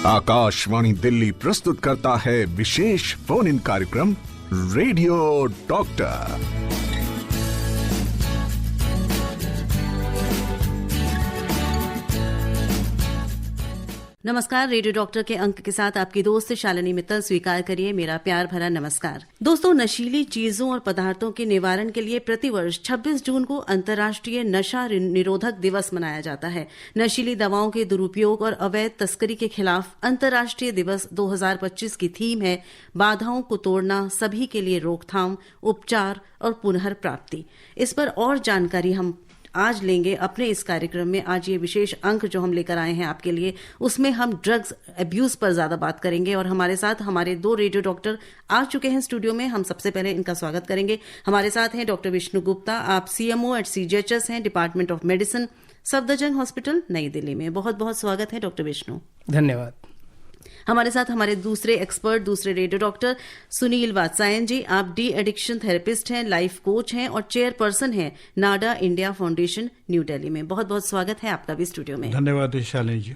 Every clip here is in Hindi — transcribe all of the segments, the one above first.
आकाशवाणी दिल्ली प्रस्तुत करता है विशेष फोन इन कार्यक्रम रेडियो डॉक्टर। नमस्कार, रेडियो डॉक्टर के अंक के साथ आपकी दोस्त शालिनी मित्तल। स्वीकार करिए मेरा प्यार भरा नमस्कार। दोस्तों, नशीली चीजों और पदार्थों के निवारण के लिए प्रतिवर्ष 26 जून को अंतर्राष्ट्रीय नशा निरोधक दिवस मनाया जाता है। नशीली दवाओं के दुरुपयोग और अवैध तस्करी के खिलाफ अंतर्राष्ट्रीय दिवस 2025 की थीम है बाधाओं को तोड़ना, सभी के लिए रोकथाम, उपचार और पुनर्प्राप्ति। इस पर और जानकारी हम आज लेंगे अपने इस कार्यक्रम में। आज ये विशेष अंक जो हम लेकर आए हैं आपके लिए, उसमें हम ड्रग्स अब्यूज पर ज्यादा बात करेंगे और हमारे साथ हमारे 2 रेडियो डॉक्टर आ चुके हैं स्टूडियो में। हम सबसे पहले इनका स्वागत करेंगे। हमारे साथ हैं डॉक्टर विष्णु गुप्ता, आप CMO एट CGHS हैं, department of medicine, Safdarjung hospital, नई दिल्ली में। बहुत बहुत स्वागत है डॉक्टर विष्णु। धन्यवाद। हमारे साथ हमारे दूसरे एक्सपर्ट, दूसरे रेडियो डॉक्टर सुनील वात्सायन जी, आप डी एडिक्शन थेरेपिस्ट हैं, लाइफ कोच हैं और चेयरपर्सन हैं NADA India foundation, New Delhi में। बहुत बहुत स्वागत है आपका भी स्टूडियो में। धन्यवाद शालिनी जी।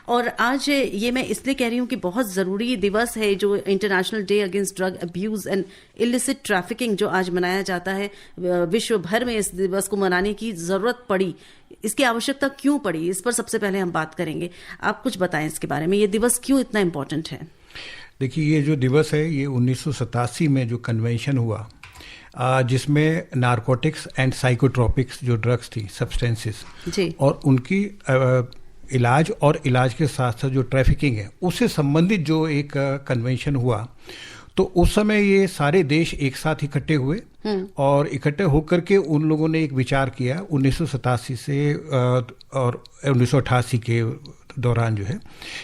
और आज ये मैं इसलिए कह रही हूँ कि बहुत ज़रूरी दिवस है जो international day against drug abuse and illicit trafficking जो आज मनाया जाता है। विश्व भर में इस दिवस को मनाने की ज़रूरत पड़ी, इसकी आवश्यकता क्यों पड़ी, इस पर सबसे पहले हम बात करेंगे। आप कुछ बताएं इसके बारे में, ये दिवस क्यों इतना इम्पोर्टेंट है? देखिए, ये जो दिवस है ये 1987 में जो कन्वेंशन हुआ, जिसमें नारकोटिक्स एंड साइकोट्रोपिक्स जो ड्रग्स थी, सब्सटेंसेस जी, और उनकी इलाज और इलाज के साथ साथ जो ट्रैफिकिंग है उससे संबंधित जो एक कन्वेंशन हुआ, तो उस समय ये सारे देश एक साथ इकट्ठे हुए और इकट्ठे होकर के उन लोगों ने एक विचार किया 1987 से और 1988 के दौरान जो है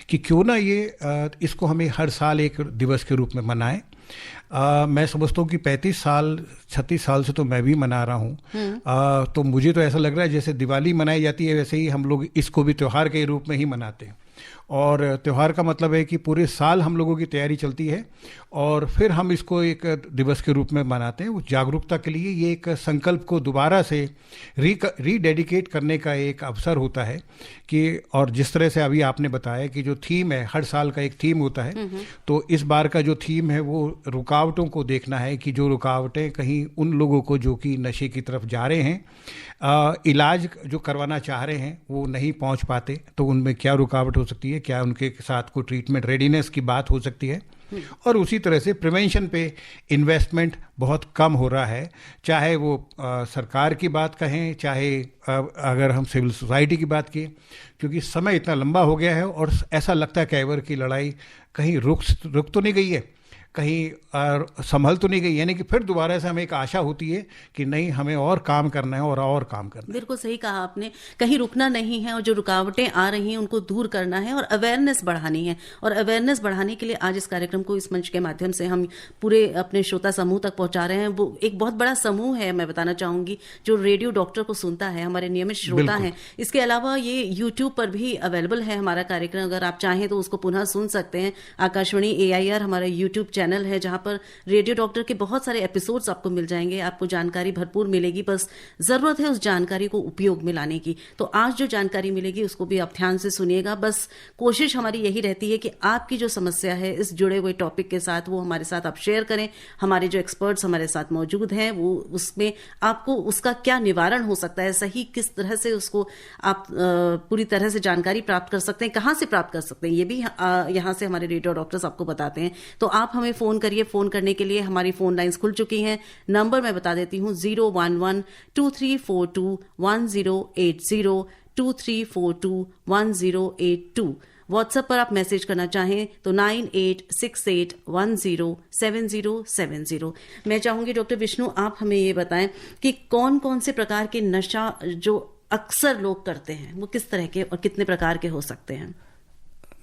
कि क्यों ना ये इसको हमें हर साल एक दिवस के रूप में मनाएं। मैं समझता हूँ कि 36 साल से तो मैं भी मना रहा हूँ। तो मुझे तो ऐसा लग रहा है जैसे दिवाली मनाई जाती है वैसे ही हम लोग इसको भी त्यौहार के रूप में ही मनाते हैं। और त्यौहार का मतलब है कि पूरे साल हम लोगों की तैयारी चलती है और फिर हम इसको एक दिवस के रूप में मनाते हैं। उस जागरूकता के लिए ये एक संकल्प को दोबारा से रीडेडिकेट करने का एक अवसर होता है कि, और जिस तरह से अभी आपने बताया कि जो थीम है, हर साल का एक थीम होता है, तो इस बार का जो थीम है वो रुकावटों को देखना है कि जो रुकावटें कहीं उन लोगों को जो कि नशे की तरफ जा रहे हैं, इलाज जो करवाना चाह रहे हैं वो नहीं पहुंच पाते, तो उनमें क्या रुकावट हो सकती है, क्या उनके साथ कोई ट्रीटमेंट रेडीनेस की बात हो सकती है। और उसी तरह से प्रिवेंशन पे इन्वेस्टमेंट बहुत कम हो रहा है, चाहे वो सरकार की बात कहें, चाहे अगर हम सिविल सोसाइटी की बात की, क्योंकि समय इतना लंबा हो गया है और ऐसा लगता है कैवर की लड़ाई कहीं रुक तो नहीं गई है, कहीं संभल तो नहीं गई, यानी कि फिर दोबारा से हमें एक आशा होती है कि नहीं, हमें और काम करना है और काम करना है। बिल्कुल सही कहा आपने, कहीं रुकना नहीं है और जो रुकावटें आ रही हैं उनको दूर करना है और अवेयरनेस बढ़ानी है। और अवेयरनेस बढ़ाने के लिए आज इस कार्यक्रम को इस मंच के माध्यम से हम पूरे अपने श्रोता समूह तक पहुंचा रहे हैं। वो एक बहुत बड़ा समूह है, मैं बताना चाहूंगी, जो रेडियो डॉक्टर को सुनता है, हमारे नियमित श्रोता हैं। इसके अलावा ये YouTube पर भी अवेलेबल है हमारा कार्यक्रम, अगर आप चाहें तो उसको पुनः सुन सकते हैं। आकाशवाणी AIR हमारा YouTube चैनल है जहां पर रेडियो डॉक्टर के बहुत सारे एपिसोड्स आपको मिल जाएंगे, आपको जानकारी भरपूर मिलेगी, बस जरूरत है उस जानकारी को उपयोग में लाने की। तो आज जो जानकारी मिलेगी उसको भी आप ध्यान से सुनिएगा। बस कोशिश हमारी यही रहती है कि आपकी जो समस्या है इस जुड़े हुए टॉपिक के साथ वो हमारे साथ आप शेयर करें। हमारे जो एक्सपर्ट्स हमारे साथ मौजूद हैं वो उसमें आपको उसका क्या निवारण हो सकता है, सही किस तरह से उसको आप पूरी तरह से जानकारी प्राप्त कर सकते हैं, कहाँ से प्राप्त कर सकते हैं, ये भी यहाँ से हमारे रेडियो डॉक्टर्स आपको बताते हैं। तो आप हमें फोन करिए। फोन करने के लिए हमारी फोन लाइंस खुल चुकी हैं। नंबर मैं बता देती हूं, 011-2342-1080, 2342-1082। व्हाट्सएप पर आप मैसेज करना चाहें तो 9868107070। मैं चाहूंगी डॉक्टर विष्णु, आप हमें ये बताएं कि कौन कौन से प्रकार के नशा जो अक्सर लोग करते हैं वो किस तरह के और कितने प्रकार के हो सकते हैं?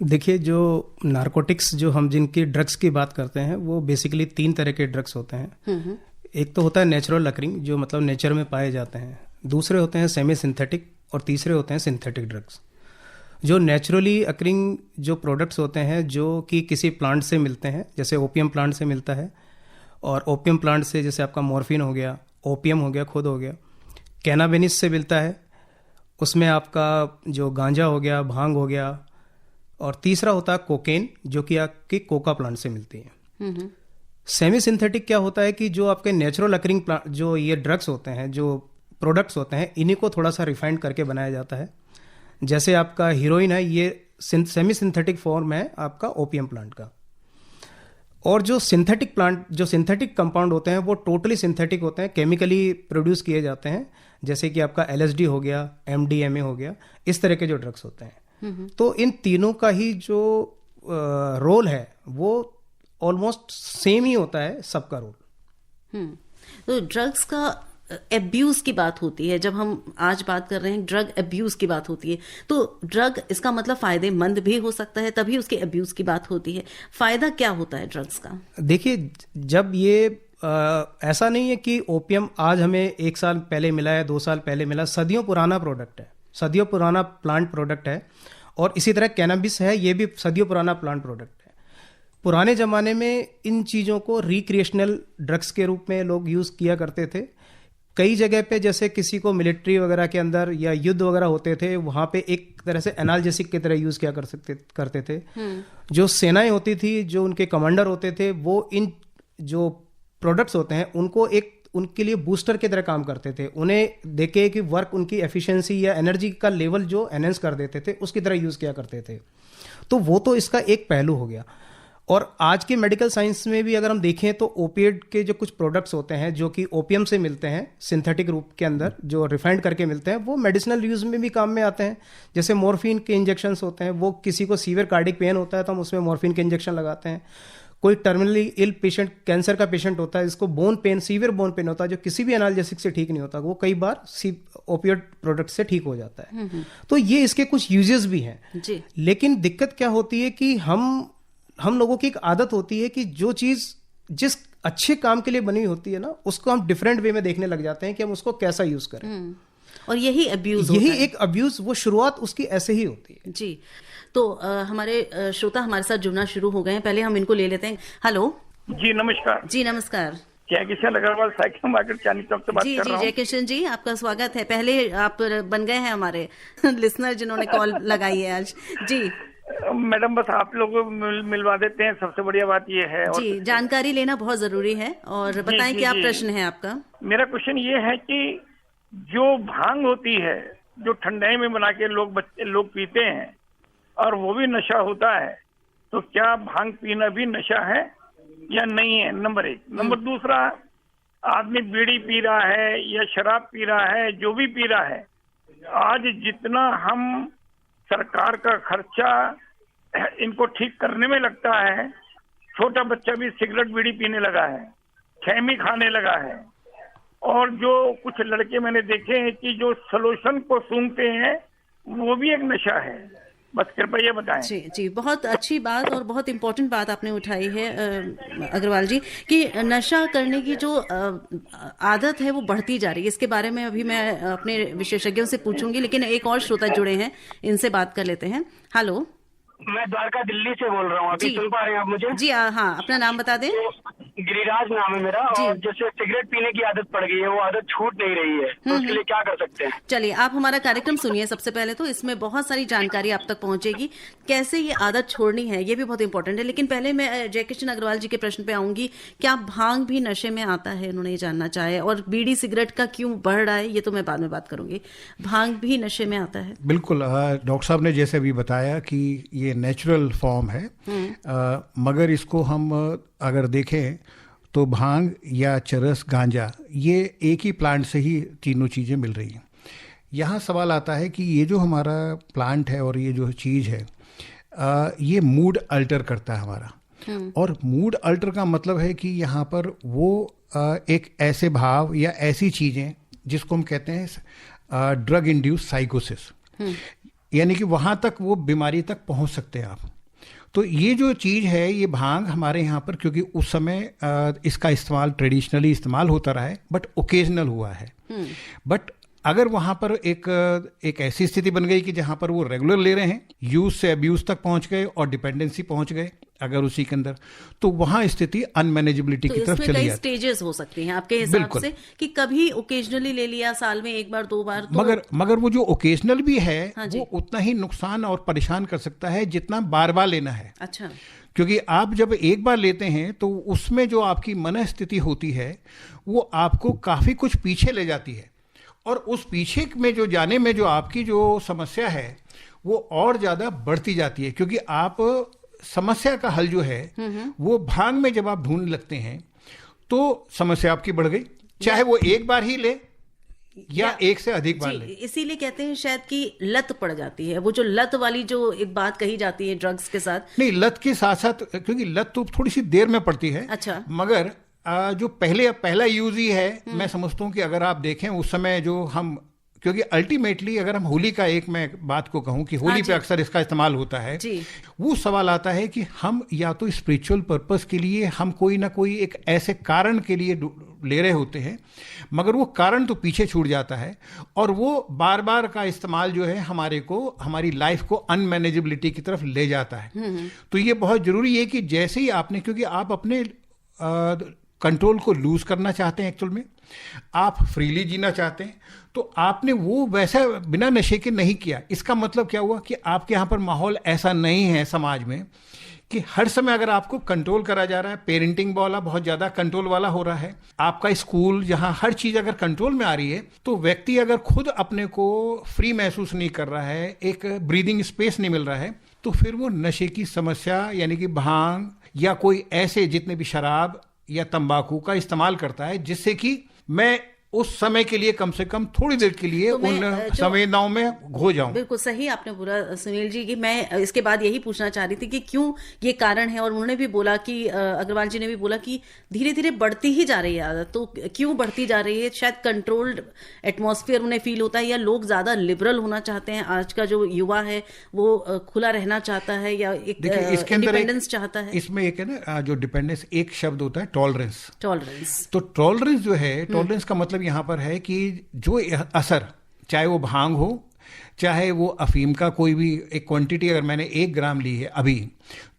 देखिए, जो नारकोटिक्स, जो हम जिनकी ड्रग्स की बात करते हैं, वो बेसिकली 3 तरह के ड्रग्स होते हैं। एक तो होता है नेचुरल अकरिंग, जो मतलब नेचर में पाए जाते हैं। दूसरे होते हैं सेमी सिंथेटिक और तीसरे होते हैं सिंथेटिक ड्रग्स। जो नेचुरली अकरिंग जो प्रोडक्ट्स होते हैं, जो कि किसी प्लांट से मिलते हैं, जैसे ओपियम प्लांट से मिलता है, और ओपियम प्लांट से जैसे आपका मॉर्फिन हो गया, ओपियम हो गया, खुद हो गया, कैनाबिस से मिलता है, उसमें आपका जो गांजा हो गया, भांग हो गया, और तीसरा होता है कोकेन, जो कि आपकी कोका प्लांट से मिलती है। सेमी सिंथेटिक क्या होता है कि जो आपके नेचुरल अकरिंग प्लांट, जो ये ड्रग्स होते हैं, जो प्रोडक्ट्स होते हैं, इन्हीं को थोड़ा सा रिफाइंड करके बनाया जाता है। जैसे आपका हीरोइन है, ये सेमी सिंथेटिक फॉर्म है आपका ओपीएम प्लांट का। और जो सिंथेटिक प्लांट, जो सिंथेटिक कंपाउंड होते हैं वो टोटली सिंथेटिक होते हैं, केमिकली प्रोड्यूस किए जाते हैं, जैसे कि आपका एलएसडी हो गया, एमडीएमए हो गया, इस तरह के जो ड्रग्स होते हैं। तो इन तीनों का ही जो रोल है वो ऑलमोस्ट सेम ही होता है, सबका रोल। तो ड्रग्स का एब्यूज की बात होती है, जब हम आज बात कर रहे हैं ड्रग एब्यूज की बात होती है, तो ड्रग इसका मतलब फायदेमंद भी हो सकता है, तभी उसके एब्यूज की बात होती है। फायदा क्या होता है ड्रग्स का? देखिए, जब ये ऐसा नहीं है कि ओपियम आज हमें 1 साल पहले मिला है, 2 साल पहले मिला, सदियों पुराना प्रोडक्ट है, सदियों पुराना प्लांट प्रोडक्ट है। और इसी तरह कैनबिस है, ये भी सदियों पुराना प्लांट प्रोडक्ट है। पुराने ज़माने में इन चीज़ों को रिक्रिएशनल ड्रग्स के रूप में लोग यूज़ किया करते थे। कई जगह पे, जैसे किसी को मिलिट्री वगैरह के अंदर या युद्ध वगैरह होते थे, वहाँ पे एक तरह से एनाल्जेसिक की तरह यूज़ किया करते थे। जो सेनाएं होती थी, जो उनके कमांडर होते थे, वो इन जो प्रोडक्ट्स होते हैं उनको एक उनके लिए बूस्टर की तरह काम करते थे। उन्हें देखे कि वर्क, उनकी एफिशिएंसी या एनर्जी का लेवल जो एनहेंस कर देते थे, उसकी तरह यूज़ किया करते थे। तो वो तो इसका एक पहलू हो गया। और आज के मेडिकल साइंस में भी अगर हम देखें तो ओपिएड के जो कुछ प्रोडक्ट्स होते हैं जो कि ओपियम से मिलते हैं, सिंथेटिक रूप के अंदर जो रिफाइंड करके मिलते हैं, वो मेडिसिनल यूज में भी काम में आते हैं। जैसे मॉर्फिन के इंजेक्शंस होते हैं, वो किसी को सीवियर कार्डिक पेन होता है तो हम उसमें मॉर्फिन के इंजेक्शन लगाते हैं। कोई टर्मिनली इल पेशेंट, कैंसर का पेशेंट होता है, जिसको bone pen, severe bone pen होता है, जो किसी भी एनाल्जेसिक से ठीक नहीं होता, वो कई बार ओपिएड प्रोडक्ट से ठीक हो जाता है। तो ये इसके कुछ यूजेस भी हैं जी। लेकिन दिक्कत क्या होती है कि हम लोगों की एक आदत होती है कि जो चीज जिस अच्छे काम के लिए बनी होती है ना, उसको हम डिफरेंट वे में देखने लग जाते हैं कि हम उसको कैसा यूज करें। और यही अब्यूज, यही एक अब्यूज, वो शुरुआत उसकी ऐसे ही होती है जी। तो हमारे श्रोता हमारे साथ जुड़ना शुरू हो गए हैं, पहले हम इनको ले लेते हैं। हेलो जी नमस्कार। जी नमस्कार। जयकिशन अग्रवाल साइकिल मार्केट चांदनी चौक से बात कर रहा हूँ। जयकिशन जी, आपका स्वागत है। पहले आप बन गए हैं हमारे लिसनर जिन्होंने कॉल लगाई है आज जी। मैडम, बस आप लोग मिलवा देते हैं, सबसे बढ़िया बात ये है। जी, जानकारी लेना बहुत जरूरी है। और बताएं क्या प्रश्न है आपका? मेरा क्वेश्चन ये है कि जो भांग होती है, जो ठंडाई में बना के लोग पीते हैं और वो भी नशा होता है, तो क्या भांग पीना भी नशा है या नहीं है? नंबर 1। नंबर दूसरा, आदमी बीड़ी पी रहा है या शराब पी रहा है, जो भी पी रहा है, आज जितना हम सरकार का खर्चा इनको ठीक करने में लगता है, छोटा बच्चा भी सिगरेट बीड़ी पीने लगा है, खैमी खाने लगा है। और जो कुछ लड़के मैंने देखे हैं कि जो सलोशन को सूंघते हैं, वो भी एक नशा है। बस कृपया ये बताएं। जी जी, बहुत अच्छी बात और बहुत इम्पोर्टेंट बात आपने उठाई है अग्रवाल जी, कि नशा करने की जो आदत है वो बढ़ती जा रही है। इसके बारे में अभी मैं अपने विशेषज्ञों से पूछूंगी, लेकिन एक और श्रोता जुड़े हैं, इनसे बात कर लेते हैं। हेलो, मैं द्वारका दिल्ली से बोल रहा हूँ। अभी सुन पा रहे हैं आप मुझे? जी हाँ, अपना नाम बता दें। गिरिराज नाम है मेरा। और जैसे सिगरेट पीने की आदत पड़ गई है, वो आदत छूट नहीं रही है, तो उसके लिए क्या कर सकते हैं? चलिए, आप हमारा कार्यक्रम सुनिए। सबसे पहले तो इसमें बहुत सारी जानकारी आप तक पहुंचेगी, कैसे ये आदत छोड़नी है, ये भी बहुत इंपॉर्टेंट है। लेकिन पहले मैं जयकिशन अग्रवाल जी के प्रश्न पे आऊंगी। क्या भांग भी नशे में आता है? उन्होंने ये जानना चाहे। और बीड़ी सिगरेट का क्यों बढ़ रहा है, ये तो मैं बाद में बात करूंगी। भांग भी नशे में आता है? बिल्कुल, डॉक्टर साहब ने जैसे अभी बताया कि ये नेचुरल फॉर्म है, मगर इसको हम अगर देखें तो भांग या चरस, गांजा, ये एक ही प्लांट से ही तीनों चीज़ें मिल रही हैं। यहाँ सवाल आता है कि ये जो हमारा प्लांट है और ये जो चीज़ है, ये मूड अल्टर करता है हमारा। और मूड अल्टर का मतलब है कि यहाँ पर वो एक ऐसे भाव या ऐसी चीज़ें जिसको हम कहते हैं ड्रग इंड्यूस साइकोसिस, यानी कि वहाँ तक वो बीमारी तक पहुँच सकते हैं आप। तो ये जो चीज़ है, ये भांग हमारे यहाँ पर, क्योंकि उस समय इसका इस्तेमाल ट्रेडिशनली इस्तेमाल होता रहा है, बट ओकेजनल हुआ है। बट अगर वहां पर एक ऐसी स्थिति बन गई कि जहां पर वो रेगुलर ले रहे हैं, यूज से अब्यूज तक पहुंच गए और डिपेंडेंसी पहुंच गए अगर उसी के अंदर, तो वहां स्थिति अनमैनेजेबिलिटी की तरफ चली जाती है। कई स्टेजेस हो सकती हैं आपके हिसाब से कि कभी ओकेजनली ले लिया, साल में एक बार दो बार, तो मगर वो जो ओकेजनल भी है वो उतना ही नुकसान और परेशान कर सकता है जितना बार बार लेना है। अच्छा। क्योंकि आप जब एक बार लेते हैं तो उसमें जो आपकी मनस्थिति होती है वो आपको काफी कुछ पीछे ले जाती है, और उस पीछे में जो जाने में जो आपकी जो समस्या है वो और ज्यादा बढ़ती जाती है, क्योंकि आप समस्या का हल जो है वो भांग में जब आप ढूंढने लगते हैं तो समस्या आपकी बढ़ गई, चाहे वो एक बार ही ले या एक से अधिक बार ले। इसीलिए कहते हैं शायद कि लत पड़ जाती है, वो जो लत वाली जो एक बात कही जाती है ड्रग्स के साथ। नहीं, लत के साथ साथ, क्योंकि लत तो थोड़ी सी देर में पड़ती है। अच्छा। मगर जो पहला यूज ही है, मैं समझता हूँ कि अगर आप देखें उस समय जो हम, क्योंकि अल्टीमेटली अगर हम होली का एक मैं बात को कहूं कि होली पे अक्सर इसका इस्तेमाल होता है, वो सवाल आता है कि हम या तो स्पिरिचुअल पर्पस के लिए हम कोई ना कोई एक ऐसे कारण के लिए ले रहे होते हैं, मगर वो कारण तो पीछे छूट जाता है और वो बार बार का इस्तेमाल जो है हमारी लाइफ को अनमैनेजेबिलिटी की तरफ ले जाता है। तो ये बहुत जरूरी है कि जैसे ही आपने, क्योंकि आप अपने कंट्रोल को लूज करना चाहते हैं, एक्चुअल में आप फ्रीली जीना चाहते हैं, तो आपने वो वैसा बिना नशे के नहीं किया। इसका मतलब क्या हुआ कि आपके यहाँ पर माहौल ऐसा नहीं है समाज में कि हर समय अगर आपको कंट्रोल करा जा रहा है, पेरेंटिंग वाला बहुत ज़्यादा कंट्रोल वाला हो रहा है, आपका स्कूल जहाँ हर चीज़ अगर कंट्रोल में आ रही है, तो व्यक्ति अगर खुद अपने को फ्री महसूस नहीं कर रहा है, एक ब्रीदिंग स्पेस नहीं मिल रहा है, तो फिर वो नशे की समस्या यानी कि भांग या कोई ऐसे जितने भी शराब या तंबाकू का इस्तेमाल करता है, जिससे कि मैं उस समय के लिए कम से कम थोड़ी देर के लिए उन संवेदनाओं में खो जाऊं। बिल्कुल सही आपने बोला सुनील जी, कि मैं इसके बाद यही पूछना चाह रही थी कि क्यों ये कारण है, और उन्होंने भी बोला कि अग्रवाल जी ने भी बोला कि धीरे धीरे बढ़ती ही जा रही है आदत। तो क्यों बढ़ती जा रही है? शायद कंट्रोल्ड एटमॉस्फेयर उन्हें फील होता है, या लोग ज्यादा लिबरल होना चाहते हैं। आज का जो युवा है वो खुला रहना चाहता है, या एक इंडिपेंडेंस चाहता है। इसमें एक है ना, जो डिपेंडेंस, एक शब्द होता है टॉलरेंस। तो टॉलरेंस जो है, टॉलरेंस का मतलब यहां पर है कि जो असर, चाहे वो भांग हो, चाहे वो अफीम का कोई भी एक क्वांटिटी, अगर मैंने 1 ग्राम ली है अभी,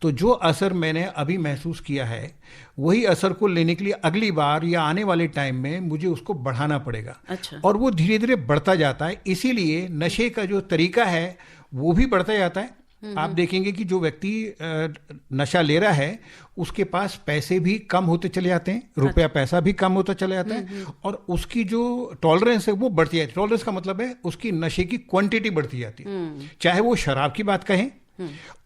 तो जो असर मैंने अभी महसूस किया है वही असर को लेने के लिए अगली बार या आने वाले टाइम में मुझे उसको बढ़ाना पड़ेगा। अच्छा। और वो धीरे धीरे बढ़ता जाता है, इसीलिए नशे का जो तरीका है वो भी बढ़ता जाता है। आप देखेंगे कि जो व्यक्ति नशा ले रहा है उसके पास पैसे भी कम होते चले जाते हैं, रुपया पैसा भी कम होता चला जाता है, और उसकी जो टॉलरेंस है वो बढ़ती जाती है। टॉलरेंस का मतलब है उसकी नशे की क्वांटिटी बढ़ती जाती है। चाहे वो शराब की बात कहें,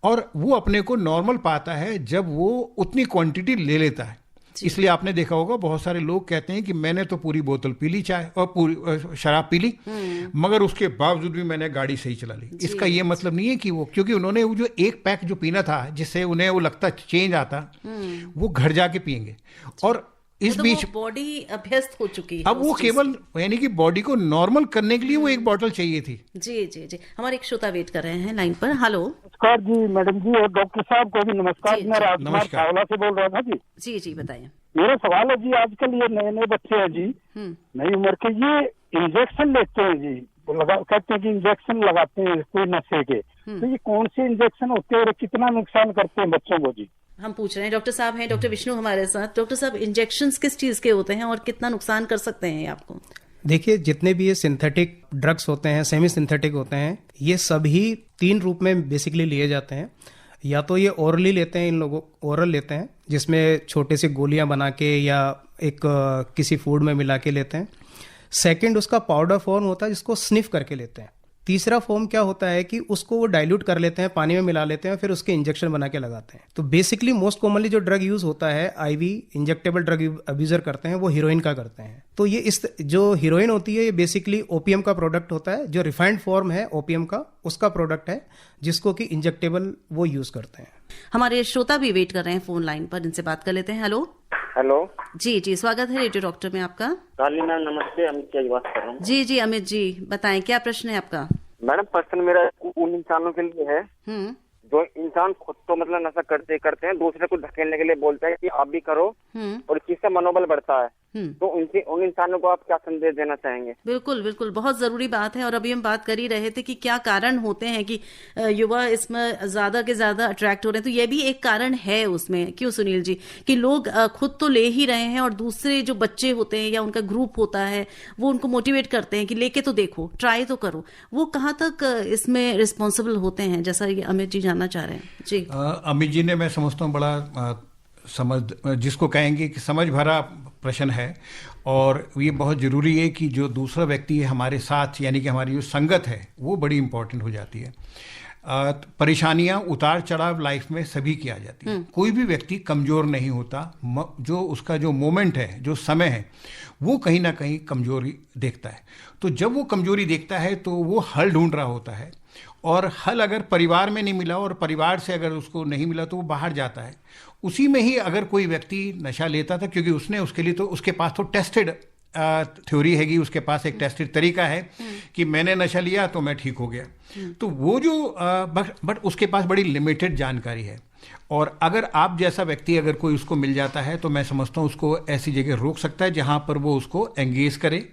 और वो अपने को नॉर्मल पाता है जब वो उतनी क्वांटिटी ले लेता है। इसलिए आपने देखा होगा बहुत सारे लोग कहते हैं कि मैंने तो पूरी बोतल पी ली, चाय और पूरी शराब पी ली, मगर उसके बावजूद भी मैंने गाड़ी सही चला ली। इसका ये मतलब नहीं है कि वो, क्योंकि उन्होंने वो जो 1 पैक जो पीना था जिससे उन्हें वो लगता चेंज आता, वो घर जाके पिएंगे। और इस बीच बॉडी अभ्यस्त हो चुकी है। अब वो केवल यानी कि बॉडी को नॉर्मल करने के लिए वो 1 बॉटल चाहिए थी। जी जी जी, हमारे एक श्रोता वेट कर रहे हैं लाइन पर। हेलो। नमस्कार जी मैडम जी, और डॉक्टर साहब को भी नमस्कार। मैं राजकुमार खावला से बोल रहा था जी। जी जी बताइए। मेरा सवाल है जी, आजकल ये नए नए बच्चे हैं जी, नई उम्र के, ये इंजेक्शन लेते हैं जी, कहते हैं कि इंजेक्शन लगाते हैं कोई नशे के, तो ये कौन से इंजेक्शन होते हैं और कितना नुकसान करते हैं बच्चों को जी? हम पूछ रहे हैं। डॉक्टर साहब हैं, डॉक्टर विष्णु हमारे साथ। डॉक्टर साहब, इंजेक्शंस किस चीज के होते हैं और कितना नुकसान कर सकते हैं आपको? देखिए, जितने भी ये सिंथेटिक ड्रग्स होते हैं, सेमी सिंथेटिक होते हैं, ये सभी 3 रूप में बेसिकली लिए जाते हैं। या तो ये ओरली लेते हैं, इन लोगों ओरल लेते हैं, जिसमें छोटे से गोलियां बना के या एक किसी फूड में मिला के लेते हैं। सेकंड, उसका पाउडर फॉर्म होता है जिसको स्निफ करके लेते हैं। तीसरा फॉर्म क्या होता है कि उसको वो डाइल्यूट कर लेते हैं, पानी में मिला लेते हैं, फिर उसके इंजेक्शन बना के लगाते हैं। तो बेसिकली मोस्ट कॉमनली जो ड्रग यूज होता है, आईवी इंजेक्टेबल ड्रग अब्यूजर करते हैं, वो हीरोइन का करते हैं। तो ये जो हीरोइन होती है, ये बेसिकली ओपीएम का प्रोडक्ट होता है। जो रिफाइंड फॉर्म है ओपीएम का, उसका प्रोडक्ट है, जिसको कि इंजेक्टेबल वो यूज करते हैं। हमारे श्रोता भी वेट कर रहे हैं फोन लाइन पर, इनसे बात कर लेते हैं। हेलो। हेलो जी जी, स्वागत है रेडियो डॉक्टर में आपका। काली मैम नमस्ते, अमित जी बात कर रहा हूँ। जी जी अमित जी, बताएं क्या प्रश्न है आपका? मैडम, प्रश्न मेरा उन इंसानों के लिए है जो इंसान खुद तो मतलब नशा करते करते हैं, दूसरे को धकेलने के लिए बोलता है कि आप भी करो, और इस चीज से मनोबल बढ़ता है। तो उन इंसानों को आप क्या संदेश देना चाहेंगे? बिल्कुल बिल्कुल, बहुत जरूरी बात है। और अभी हम बात कर ही रहे थे कि क्या कारण होते हैं कि युवा इसमें ज्यादा के ज्यादा अट्रैक्ट हो रहे हैं, तो ये भी एक कारण है उसमें। क्यों सुनील जी, कि लोग खुद तो ले ही रहे हैं और दूसरे जो बच्चे होते हैं या उनका ग्रुप होता है वो उनको मोटिवेट करते हैं कि लेके तो देखो, ट्राई तो करो। वो कहाँ तक इसमें रिस्पॉन्सिबल होते हैं, जैसा ये अमित जी जानना चाह रहे हैं। जी अमित जी ने, मैं समझता हूँ, बड़ा जिसको कहेंगे कि समझ भरा प्रश्न है। और ये बहुत ज़रूरी है कि जो दूसरा व्यक्ति है हमारे साथ, यानी कि हमारी जो संगत है, वो बड़ी इंपॉर्टेंट हो जाती है। परेशानियां, उतार चढ़ाव लाइफ में सभी की आ जाती है। कोई भी व्यक्ति कमज़ोर नहीं होता। जो उसका जो मोमेंट है, जो समय है, वो कहीं ना कहीं कमजोरी देखता है। तो जब वो कमजोरी देखता है तो वो हल ढूंढ रहा होता है, और हल अगर परिवार में नहीं मिला और परिवार से अगर उसको नहीं मिला तो वो बाहर जाता है। उसी में ही अगर कोई व्यक्ति नशा लेता था, क्योंकि उसने उसके लिए तो उसके पास तो टेस्टेड थ्योरी हैगी, उसके पास एक टेस्टेड तरीका है कि मैंने नशा लिया तो मैं ठीक हो गया। तो वो जो बट उसके पास बड़ी लिमिटेड जानकारी है। और अगर आप जैसा व्यक्ति अगर कोई उसको मिल जाता है तो मैं समझता हूँ उसको ऐसी जगह रोक सकता है जहाँ पर वो उसको एंगेज करे,